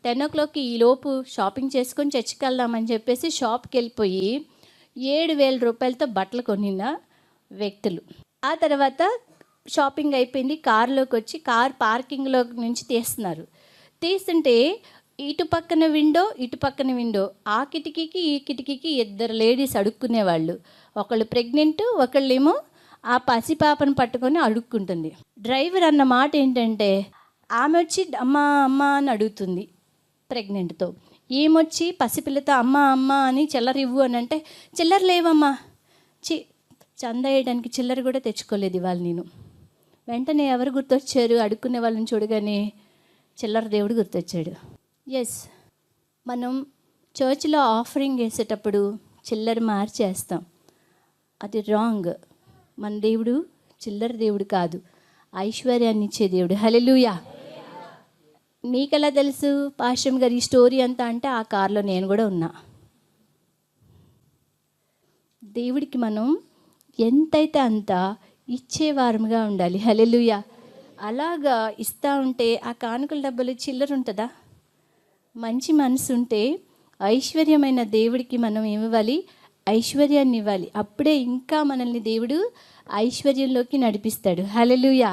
10 o'clockకి ఈలోపు షాపింగ్ చేసుకొని చర్చికి వెళ్దామని చెప్పేసి షాప్కి వెళ్ళిపోయి 7,000 రూపాయలతో బట్టలు కొనిన వ్యక్తులు. ఆ తర్వాత షాపింగ్ అయిపోయింది, కారులోకి వచ్చి కార్ పార్కింగ్లో నుంచి తీస్తుంటే ఇటు పక్కన విండో, ఆ కిటికీకి ఈ కిటికీకి 2 లేడీస్ అడుక్కునేవాళ్ళు. ఒకళ్ళు ప్రెగ్నెంట్, ఒకళ్ళేమో ఆ పసిపాపను పట్టుకొని అడుక్కుంటుంది. డ్రైవర్ అన్న మాట ఏంటంటే ఆమె వచ్చి అమ్మా అమ్మ అని అడుగుతుంది ప్రెగ్నెంట్తో, ఏమొచ్చి పసిపిల్లతో అమ్మ అమ్మ అని చిల్లర ఇవ్వు అని అంటే చిల్లర లేవమ్మా, చందా వేయడానికి చిల్లర కూడా తెచ్చుకోలేదు ఇవాళ నేను. వెంటనే ఎవరు గుర్తొచ్చారు? అడుక్కునే వాళ్ళని చూడగానే చిల్లర దేవుడు గుర్తొచ్చాడు. ఎస్, మనం చర్చ్లో ఆఫరింగ్ వేసేటప్పుడు చిల్లర మార్చేస్తాం, అది రాంగ్. మన దేవుడు చిల్లర దేవుడు కాదు, ఐశ్వర్యాన్ని ఇచ్చే దేవుడు. హల్లెలూయా. మీకెలా తెలుసు పాశ్రం గారు ఈ స్టోరీ అంతా అంటే ఆ కార్లో నేను కూడా ఉన్నా. దేవుడికి మనం ఎంతైతే అంత ఇచ్చేవారముగా ఉండాలి. హల్లెలూయా. అలాగా ఇస్తూ ఉంటే ఆ కానుకల డబ్బులు చిల్లర ఉంటుందా? మంచి మనసు ఉంటే ఐశ్వర్యమైన దేవుడికి మనం ఏమివ్వాలి? ఐశ్వర్యాన్ని ఇవ్వాలి. అప్పుడే ఇంకా మనల్ని దేవుడు ఐశ్వర్యంలోకి నడిపిస్తాడు. హల్లెలూయా.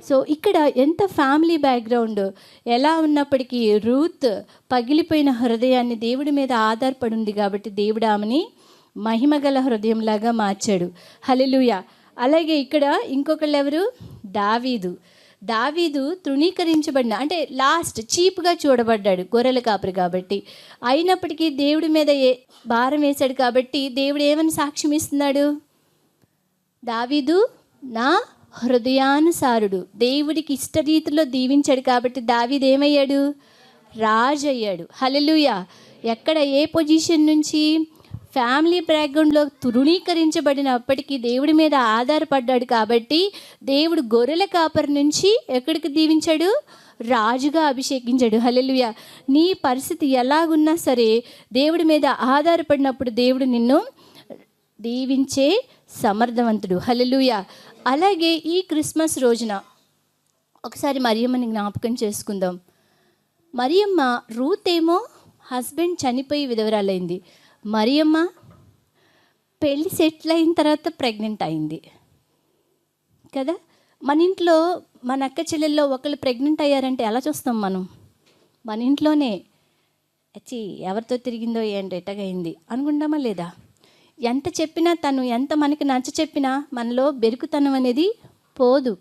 సో ఇక్కడ ఎంత ఫ్యామిలీ బ్యాక్గ్రౌండ్ ఎలా ఉన్నప్పటికీ రూత్ పగిలిపోయిన హృదయాన్ని దేవుడి మీద ఆధారపడి ఉంది కాబట్టి దేవుడు ఆమెని మహిమగల హృదయంలాగా మార్చాడు. హల్లెలూయా. అలాగే ఇక్కడ ఇంకొకళ్ళు ఎవరు? దావీదు తృణీకరించబడిన, అంటే లాస్ట్ చీప్గా చూడబడ్డాడు గొర్రెల కాపరి కాబట్టి. అయినప్పటికీ దేవుడి మీద భారం వేశాడు కాబట్టి దేవుడు ఏమని సాక్ష్యం ఇస్తున్నాడు? దావీదు నా హృదయానుసారుడు, దేవుడికి ఇష్టరీతిలో దీవించాడు కాబట్టి దావీదు ఏమయ్యాడు? రాజు అయ్యాడు. హల్లెలూయా. ఎక్కడ ఏ పొజిషన్ నుంచి? ఫ్యామిలీ బ్యాక్గ్రౌండ్లో తృణీకరించబడినప్పటికీ దేవుడి మీద ఆధారపడ్డాడు కాబట్టి దేవుడు గొర్రెల కాపరి నుంచి ఎక్కడికి దీవించాడు? రాజుగా అభిషేకించాడు. హల్లెలూయా. నీ పరిస్థితి ఎలాగున్నా సరే దేవుడి మీద ఆధారపడినప్పుడు దేవుడు నిన్ను దీవించే సమర్థవంతుడు. హల్లెలూయా. అలాగే ఈ క్రిస్మస్ రోజున ఒకసారి మరియమ్మని జ్ఞాపకం చేసుకుందాం. మరియమ్మ, రూత్ ఏమో హస్బెండ్ చనిపోయి విధవరాలైంది. మరియమ్మ పెళ్ళి సెటిల్ అయిన తర్వాత ప్రెగ్నెంట్ అయింది కదా. మన ఇంట్లో మన అక్క చెల్లెల్లో ఒకళ్ళు ప్రెగ్నెంట్ అయ్యారంటే ఎలా చూస్తాం మనం? మన ఇంట్లోనే వచ్చి ఎవరితో తిరిగిందో ఏంటో ఎట్టగైంది అనుకుంటామా లేదా? ఎంత చెప్పినా, తను ఎంత మనకి నచ్చ చెప్పినా మనలో బెరుకుతనం అనేది పోదు.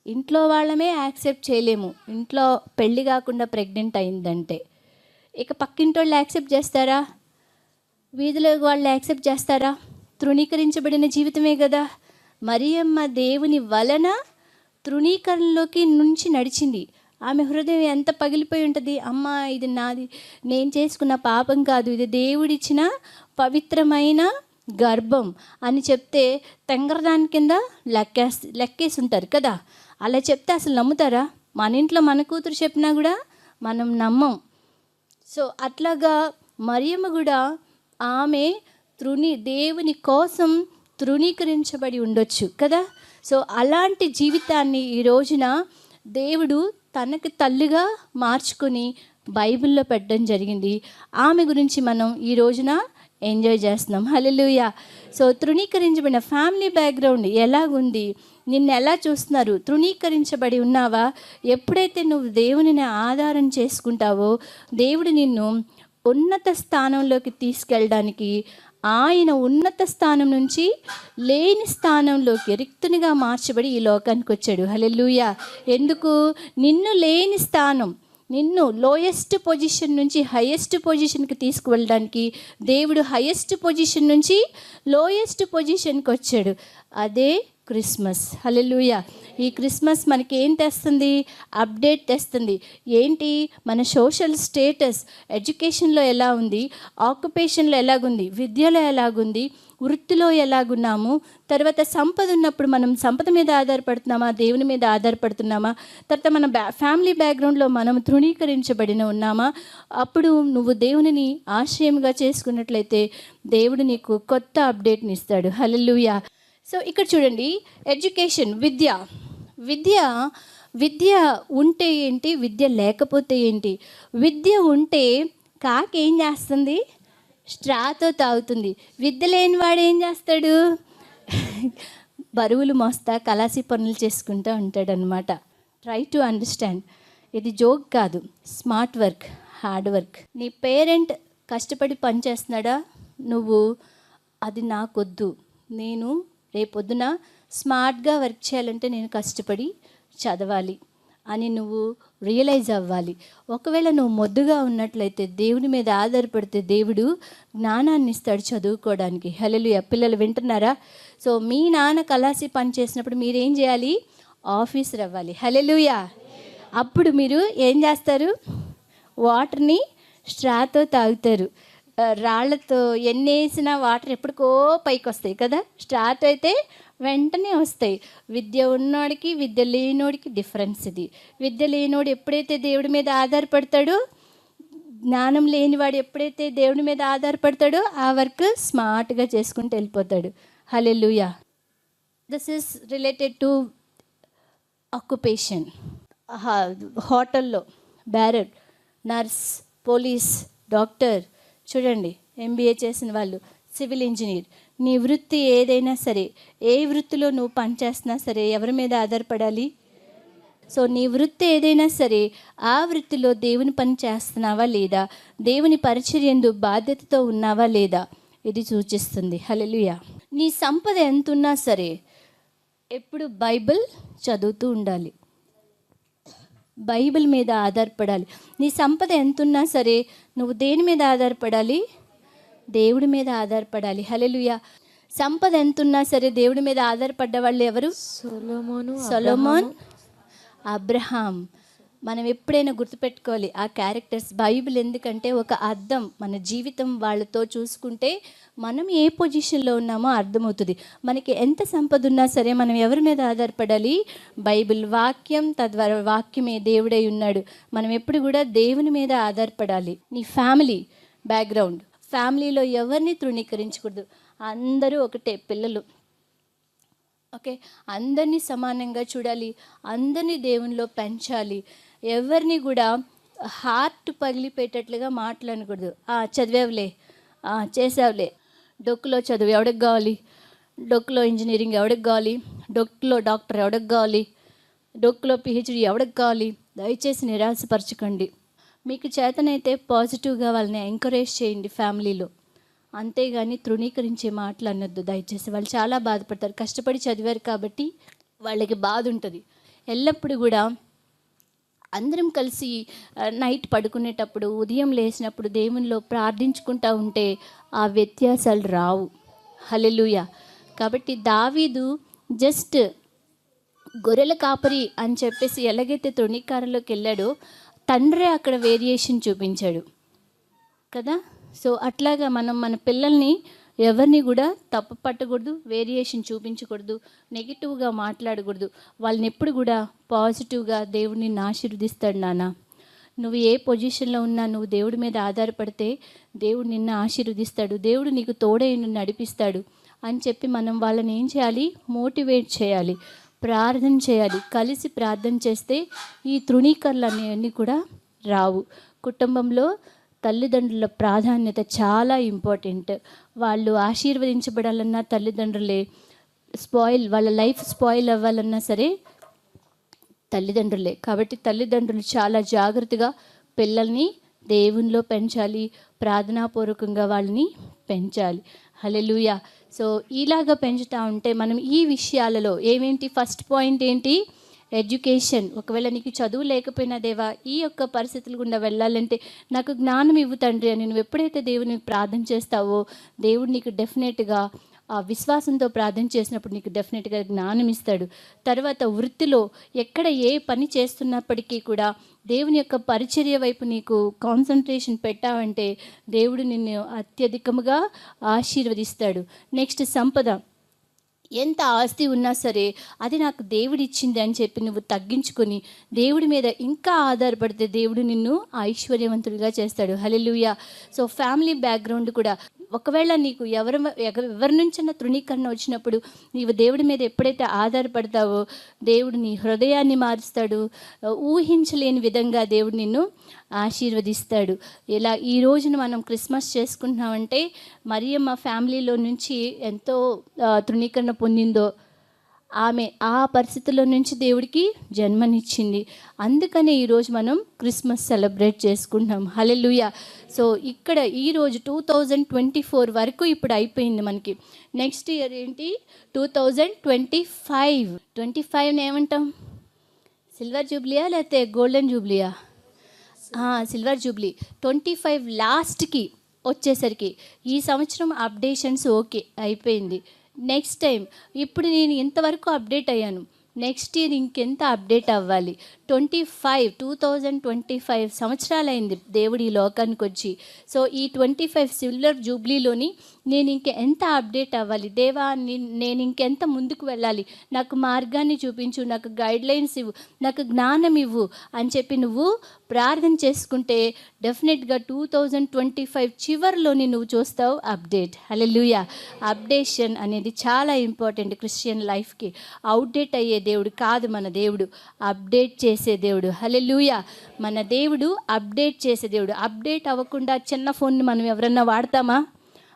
ఇంట్లో వాళ్ళమే యాక్సెప్ట్ చేయలేము. ఇంట్లో పెళ్ళి కాకుండా ప్రెగ్నెంట్ అయిందంటే ఇక పక్కింటి వాళ్ళు యాక్సెప్ట్ చేస్తారా? వీధిలో వాళ్ళు యాక్సెప్ట్ చేస్తారా? తృణీకరించబడిన జీవితమే కదా. మరియమ్మ దేవుని వలన తృణీకరణలోకి నుంచి నడిచింది. ఆమె హృదయం ఎంత పగిలిపోయి ఉంటుంది. అమ్మ, ఇది నాది, నేను చేసుకున్న పాపం కాదు, ఇది దేవుడిచ్చిన పవిత్రమైన గర్భం అని చెప్తే తెంగరదాని కింద లెక్కేసి ఉంటారు కదా. అలా చెప్తే అసలు నమ్ముతారా? మన ఇంట్లో మన కూతురు చెప్పినా కూడా మనం నమ్మం. సో అట్లాగా మరియమ్మ కూడా ఆమె దేవుని కోసం తృణీకరించబడి ఉండొచ్చు కదా. సో అలాంటి జీవితాన్ని ఈ రోజున దేవుడు తనకి తల్లిగా మార్చుకొని బైబిల్లో పెట్టడం జరిగింది. ఆమె గురించి మనం ఈ రోజున ఎంజాయ్ చేస్తున్నాం. హల్లెలూయా. సో తృణీకరించబడిన ఫ్యామిలీ బ్యాక్గ్రౌండ్ ఎలాగుంది? నిన్ను ఎలా చూస్తున్నారు? తృణీకరించబడి ఉన్నావా? ఎప్పుడైతే నువ్వు దేవునిని ఆధారం చేసుకుంటావో దేవుడు నిన్ను ఉన్నత స్థానంలోకి తీసుకెళ్ళడానికి, ఆయన ఉన్నత స్థానం నుంచి లేని స్థానంలోకి రిక్తునిగా మార్చబడి ఈ లోకానికి వచ్చాడు. హల్లెలూయా. ఎందుకు? నిన్ను లేని స్థానం, నిన్ను లోయెస్ట్ పొజిషన్ నుంచి హైయెస్ట్ పొజిషన్కి తీసుకువెళ్ళడానికి దేవుడు హైయెస్ట్ పొజిషన్ నుంచి లోయెస్ట్ పొజిషన్కి వచ్చాడు. అదే క్రిస్మస్. హల్లెలూయా. ఈ క్రిస్మస్ మనకి ఏం తెస్తుంది? అప్డేట్ తెస్తుంది. ఏంటి? మన సోషల్ స్టేటస్, ఎడ్యుకేషన్లో ఎలా ఉంది, ఆక్యుపేషన్లో ఎలాగుంది, విద్యలో ఎలాగుంది, వృత్తిలో ఎలాగున్నాము, తర్వాత సంపద ఉన్నప్పుడు మనం సంపద మీద ఆధారపడుతున్నామా, దేవుని మీద ఆధారపడుతున్నామా, తర్వాత మన ఫ్యామిలీ బ్యాక్గ్రౌండ్లో మనం తృణీకరించబడిన ఉన్నామా? అప్పుడు నువ్వు దేవునిని ఆశ్రయంగా చేసుకున్నట్లయితే దేవుడు నీకు కొత్త అప్డేట్ని ఇస్తాడు. హల్లెలూయా. సో ఇక్కడ చూడండి, ఎడ్యుకేషన్, విద్య ఉంటే ఏంటి, విద్య లేకపోతే ఏంటి? విద్య ఉంటే కాకి ఏం చేస్తుంది? స్ట్రాతో తాగుతుంది. విద్య లేని వాడు ఏం చేస్తాడు? బరువులు మోస్తా కలాసి పనులు చేసుకుంటూ ఉంటాడనమాట. Try to understand. ఇది జోక్ కాదు, స్మార్ట్ వర్క్, హార్డ్ వర్క్. నీ పేరెంట్ కష్టపడి పని చేస్తున్నాడా? నువ్వు అది నాకొద్దు, నేను రేపొద్దున స్మార్ట్గా వర్క్ చేయాలంటే నేను కష్టపడి చదవాలి అని నువ్వు రియలైజ్ అవ్వాలి. ఒకవేళ నువ్వు మొద్దుగా ఉన్నట్లయితే దేవుని మీద ఆధారపడితే దేవుడు జ్ఞానాన్ని ఇస్తాడు చదువుకోవడానికి. హల్లెలూయా. పిల్లలు వింటున్నారా? సో మీ నాన్న కలాసి పని చేసినప్పుడు మీరేం చేయాలి? ఆఫీసర్ అవ్వాలి. హల్లెలూయా. అప్పుడు మీరు ఏం చేస్తారు? వాటర్ని స్ట్రాతో తాగుతారు. రాళ్లతో ఎన్ని వేసినా వాటర్ ఎప్పటికో పైకి వస్తాయి కదా. స్ట్రాతో అయితే వెంటనే వస్తాయి. విద్య ఉన్నోడికి విద్య లేనోడికి డిఫరెన్స్ ఇది. విద్య లేనోడు ఎప్పుడైతే దేవుడి మీద ఆధారపడతాడో, జ్ఞానం లేనివాడు ఎప్పుడైతే దేవుడి మీద ఆధారపడతాడో ఆ వర్క్ స్మార్ట్గా చేసుకుంటూ వెళ్ళిపోతాడు. Hallelujah. This is related to occupation. హోటల్లో బ్యారర్, నర్స్, పోలీస్, డాక్టర్, చూడండి ఎంబీఏ చేసిన వాళ్ళు, సివిల్ ఇంజనీర్. నీ వృత్తి ఏదైనా సరే, ఏ వృత్తిలో నువ్వు పనిచేస్తున్నా సరే, ఎవరి మీద ఆధారపడాలి? సో నీ వృత్తి ఏదైనా సరే, ఆ వృత్తిలో దేవుని పని చేస్తున్నావా లేదా, దేవుని పరిచర్యందు బాధ్యతతో ఉన్నావా లేదా, ఇది సూచిస్తుంది. హల్లెలూయా. నీ సంపద ఎంత ఉన్నా సరే ఎప్పుడు బైబిల్ చదువుతూ ఉండాలి, బైబిల్ మీద ఆధారపడాలి. నీ సంపద ఎంత ఉన్నా సరే నువ్వు దేని మీద ఆధారపడాలి? దేవుడి మీద ఆధారపడాలి. హల్లెలూయా. సంపద ఎంత ఉన్నా సరే దేవుడి మీద ఆధారపడ్డ వాళ్ళు ఎవరు? సొలొమోన్, అబ్రహాం. మనం ఎప్పుడైనా గుర్తుపెట్టుకోవాలి ఆ క్యారెక్టర్స్. బైబిల్ ఎందుకంటే ఒక అర్థం. మన జీవితం వాళ్ళతో చూసుకుంటే మనం ఏ పొజిషన్లో ఉన్నామో అర్థమవుతుంది. మనకి ఎంత సంపద ఉన్నా సరే మనం ఎవరి మీద ఆధారపడాలి? బైబిల్ వాక్యం, తద్వారా వాక్యమే దేవుడై ఉన్నాడు. మనం ఎప్పుడు కూడా దేవుని మీద ఆధారపడాలి. నీ ఫ్యామిలీ బ్యాక్గ్రౌండ్, ఫ్యామిలీలో ఎవరిని తృణీకరించకూడదు. అందరూ ఒకటే పిల్లలు, ఓకే? అందరినీ సమానంగా చూడాలి, అందరినీ దేవునిలో పెంచాలి. ఎవరిని కూడా హార్ట్ పగిలిపోయేటట్లుగా మాట్లాడకూడదు. చదివావులే, చేసావులే, డొక్కులో చదువు ఎవడికి కావాలి, డొక్కులో ఇంజనీరింగ్ ఎవడికి కావాలి, డొక్కులో డాక్టర్ ఎవడికి కావాలి, డొక్కులో పిహెచ్డి ఎవడికి కావాలి. దయచేసి నిరాశపరచకండి. మీకు చేతనైతే పాజిటివ్గా వాళ్ళని ఎంకరేజ్ చేయండి ఫ్యామిలీలో, అంతేగాని తృణీకరించే మాటలు అనొద్దు దయచేసి. వాళ్ళు చాలా బాధపడతారు, కష్టపడి చదివారు కాబట్టి వాళ్ళకి బాధ ఉంటుంది. ఎల్లప్పుడూ కూడా అందరం కలిసి నైట్ పడుకునేటప్పుడు, ఉదయం లేచినప్పుడు దేవునిలో ప్రార్థించుకుంటూ ఉంటే ఆ వ్యత్యాసాలు రావు. హల్లెలూయా. కాబట్టి దావీదు జస్ట్ గొర్రెల కాపరి అని చెప్పేసి ఎలాగైతే తృణీకారంలోకి వెళ్ళాడో, తండ్రే అక్కడ వేరియేషన్ చూపించాడు కదా. సో అట్లాగా మనం మన పిల్లల్ని ఎవరిని కూడా తప్పు పట్టకూడదు, వేరియేషన్ చూపించకూడదు, నెగిటివ్గా మాట్లాడకూడదు. వాళ్ళని ఎప్పుడు కూడా పాజిటివ్గా దేవుడు నిన్ను ఆశీర్వదిస్తాడు నాన్న. నువ్వు ఏ పొజిషన్లో ఉన్నా నువ్వు దేవుడి మీద ఆధారపడితే దేవుడు నిన్ను ఆశీర్వదిస్తాడు, దేవుడు నీకు తోడై నిన్ను నడిపిస్తాడు అని చెప్పి మనం వాళ్ళని ఏం చేయాలి? మోటివేట్ చేయాలి, ప్రార్థన చేయాలి. కలిసి ప్రార్థన చేస్తే ఈ తృణీకరణలు అనేవన్నీ కూడా రావు. కుటుంబంలో తల్లిదండ్రుల ప్రాధాన్యత చాలా ఇంపార్టెంట్. వాళ్ళు ఆశీర్వదించబడాలన్నా తల్లిదండ్రులే, వాళ్ళ లైఫ్ స్పాయిల్ అవ్వాలన్నా సరే తల్లిదండ్రులే. కాబట్టి తల్లిదండ్రులు చాలా జాగ్రత్తగా పిల్లల్ని దేవునిలో పెంచాలి, ప్రార్థనాపూర్వకంగా వాళ్ళని పెంచాలి. హల్లెలూయా. సో ఇలాగా పెంచుతూ ఉంటే మనం ఈ విషయాలలో ఏమేంటి? ఫస్ట్ పాయింట్ ఏంటి? ఎడ్యుకేషన్. ఒకవేళ నీకు చదువు లేకపోయినా, దేవా ఈ యొక్క పరిస్థితులు గుండా వెళ్ళాలంటే నాకు జ్ఞానం ఇవ్వు తండ్రి అని నువ్వు ఎప్పుడైతే దేవుని ప్రార్థన చేస్తావో దేవుడు నీకు డెఫినెట్గా ఆ విశ్వాసంతో ప్రార్థన చేసినప్పుడు నీకు డెఫినెట్గా జ్ఞానం ఇస్తాడు. తర్వాత వృత్తిలో ఎక్కడ ఏ పని చేస్తున్నప్పటికీ కూడా దేవుని యొక్క పరిచర్య వైపు నీకు కాన్సన్ట్రేషన్ పెట్టావంటే దేవుడు నిన్ను అత్యధికముగా ఆశీర్వదిస్తాడు. నెక్స్ట్ సంపద. ఎంత ఆస్తి ఉన్నా సరే అది నాకు దేవుడు ఇచ్చింది అని చెప్పి నువ్వు తగ్గించుకొని దేవుడి మీద ఇంకా ఆధారపడితే దేవుడు నిన్ను ఐశ్వర్యవంతుడిగా చేస్తాడు. హల్లెలూయా. సో ఫ్యామిలీ బ్యాక్గ్రౌండ్ కూడా, ఒకవేళ నీకు ఎవరి నుంచైనా తృణీకరణ వచ్చినప్పుడు నీవు దేవుడి మీద ఎప్పుడైతే ఆధారపడతావో దేవుడు నీ హృదయాన్ని మారుస్తాడు. ఊహించలేని విధంగా దేవుడు నిన్ను ఆశీర్వదిస్తాడు. ఇలా ఈ రోజున మనం క్రిస్మస్ చేసుకుంటున్నామంటే మరియమ్మ ఫ్యామిలీలో నుంచి ఎంతో తృణీకరణ పొందిందో, ఆమె ఆ పరిస్థితుల్లో నుంచి దేవుడికి జన్మనిచ్చింది. అందుకనే ఈరోజు మనం క్రిస్మస్ సెలబ్రేట్ చేసుకుంటున్నాం. హల్లెలూయా. సో ఇక్కడ ఈరోజు 2024 వరకు ఇప్పుడు అయిపోయింది మనకి. నెక్స్ట్ ఇయర్ ఏంటి? 2025. 25 ఏమంటాం? సిల్వర్ జూబ్లీయా లేకపోతే గోల్డెన్ జూబ్లీయా? Silver Jubilee. 25 లాస్ట్కి వచ్చేసరికి ఈ సంవత్సరం అప్డేషన్స్ ఓకే అయిపోయింది. నెక్స్ట్ టైం ఇప్పుడు నేను ఇంతవరకు అప్డేట్ అయ్యాను, నెక్స్ట్ ఇయర్ ఇంకెంత అప్డేట్ అవ్వాలి. 2025 సంవత్సరాలైంది దేవుడు ఈ లోకానికి వచ్చి. సో ఈ 25 సిల్వర్ జూబ్లీలోని నేను ఇంకెంత అప్డేట్ అవ్వాలి దేవా, నేను ఇంకెంత ముందుకు వెళ్ళాలి, నాకు మార్గాన్ని చూపించు, నాకు గైడ్లైన్స్ ఇవ్వు, నాకు జ్ఞానం ఇవ్వు అని చెప్పి నువ్వు ప్రార్థన చేసుకుంటే డెఫినెట్గా 2025 చివరిలోని నువ్వు చూస్తావు అప్డేట్. హల్లెలూయా. అప్డేషన్ అనేది చాలా ఇంపార్టెంట్ క్రిస్టియన్ లైఫ్కి. అవుట్డేట్ అయ్యే దేవుడు కాదు మన దేవుడు, అప్డేట్ చేసే దేవుడు. హల్లెలూయా. మన దేవుడు అప్డేట్ చేసే దేవుడు. అప్డేట్ అవ్వకుండా చిన్న ఫోన్ని మనం ఎవరన్నా వాడతామా?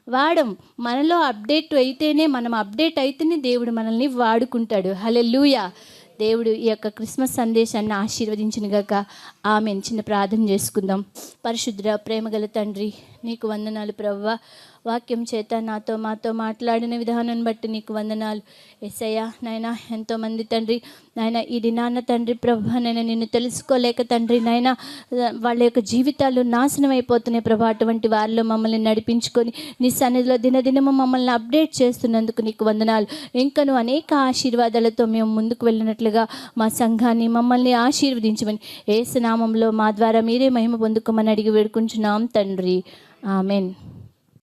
వాడం. మనలో అప్డేట్ అయితేనే, మనం అప్డేట్ అయితేనే దేవుడు మనల్ని వాడుకుంటాడు. హల్లెలూయా. దేవుడు ఈ యొక్క క్రిస్మస్ సందేశాన్ని ఆశీర్వదించిన గాక. ఆమెన్. చిన్న ప్రార్థన చేసుకుందాం. పరిశుద్ధ ప్రేమగల తండ్రి, నీకు వందనాలు ప్రభువా. వాక్యం చేత నాతో మాతో మాట్లాడిన విధానాన్ని బట్టి నీకు వందనాలు యేసయ్యా. నాయనా, ఎంతోమంది తండ్రి నాయన ఈ దినాన్న తండ్రి ప్రభా నేను నిన్ను తెలుసుకోలేక తండ్రి నాయన వాళ్ళ యొక్క జీవితాలు నాశనం అయిపోతున్నాయి ప్రభా. అటువంటి వారిలో మమ్మల్ని నడిపించుకొని నీ సన్నిధిలో దినదినము మమ్మల్ని అప్డేట్ చేస్తున్నందుకు నీకు వందనాలు. ఇంకను అనేక ఆశీర్వాదాలతో మేము ముందుకు వెళ్ళినట్లుగా మా సంఘాన్ని మమ్మల్ని ఆశీర్వదించమని యేసు నామంలో మా ద్వారా మీరే మహిమ పొందుకోమని అడిగి వేడుకుంటున్నాం తండ్రి. ఆమెన్.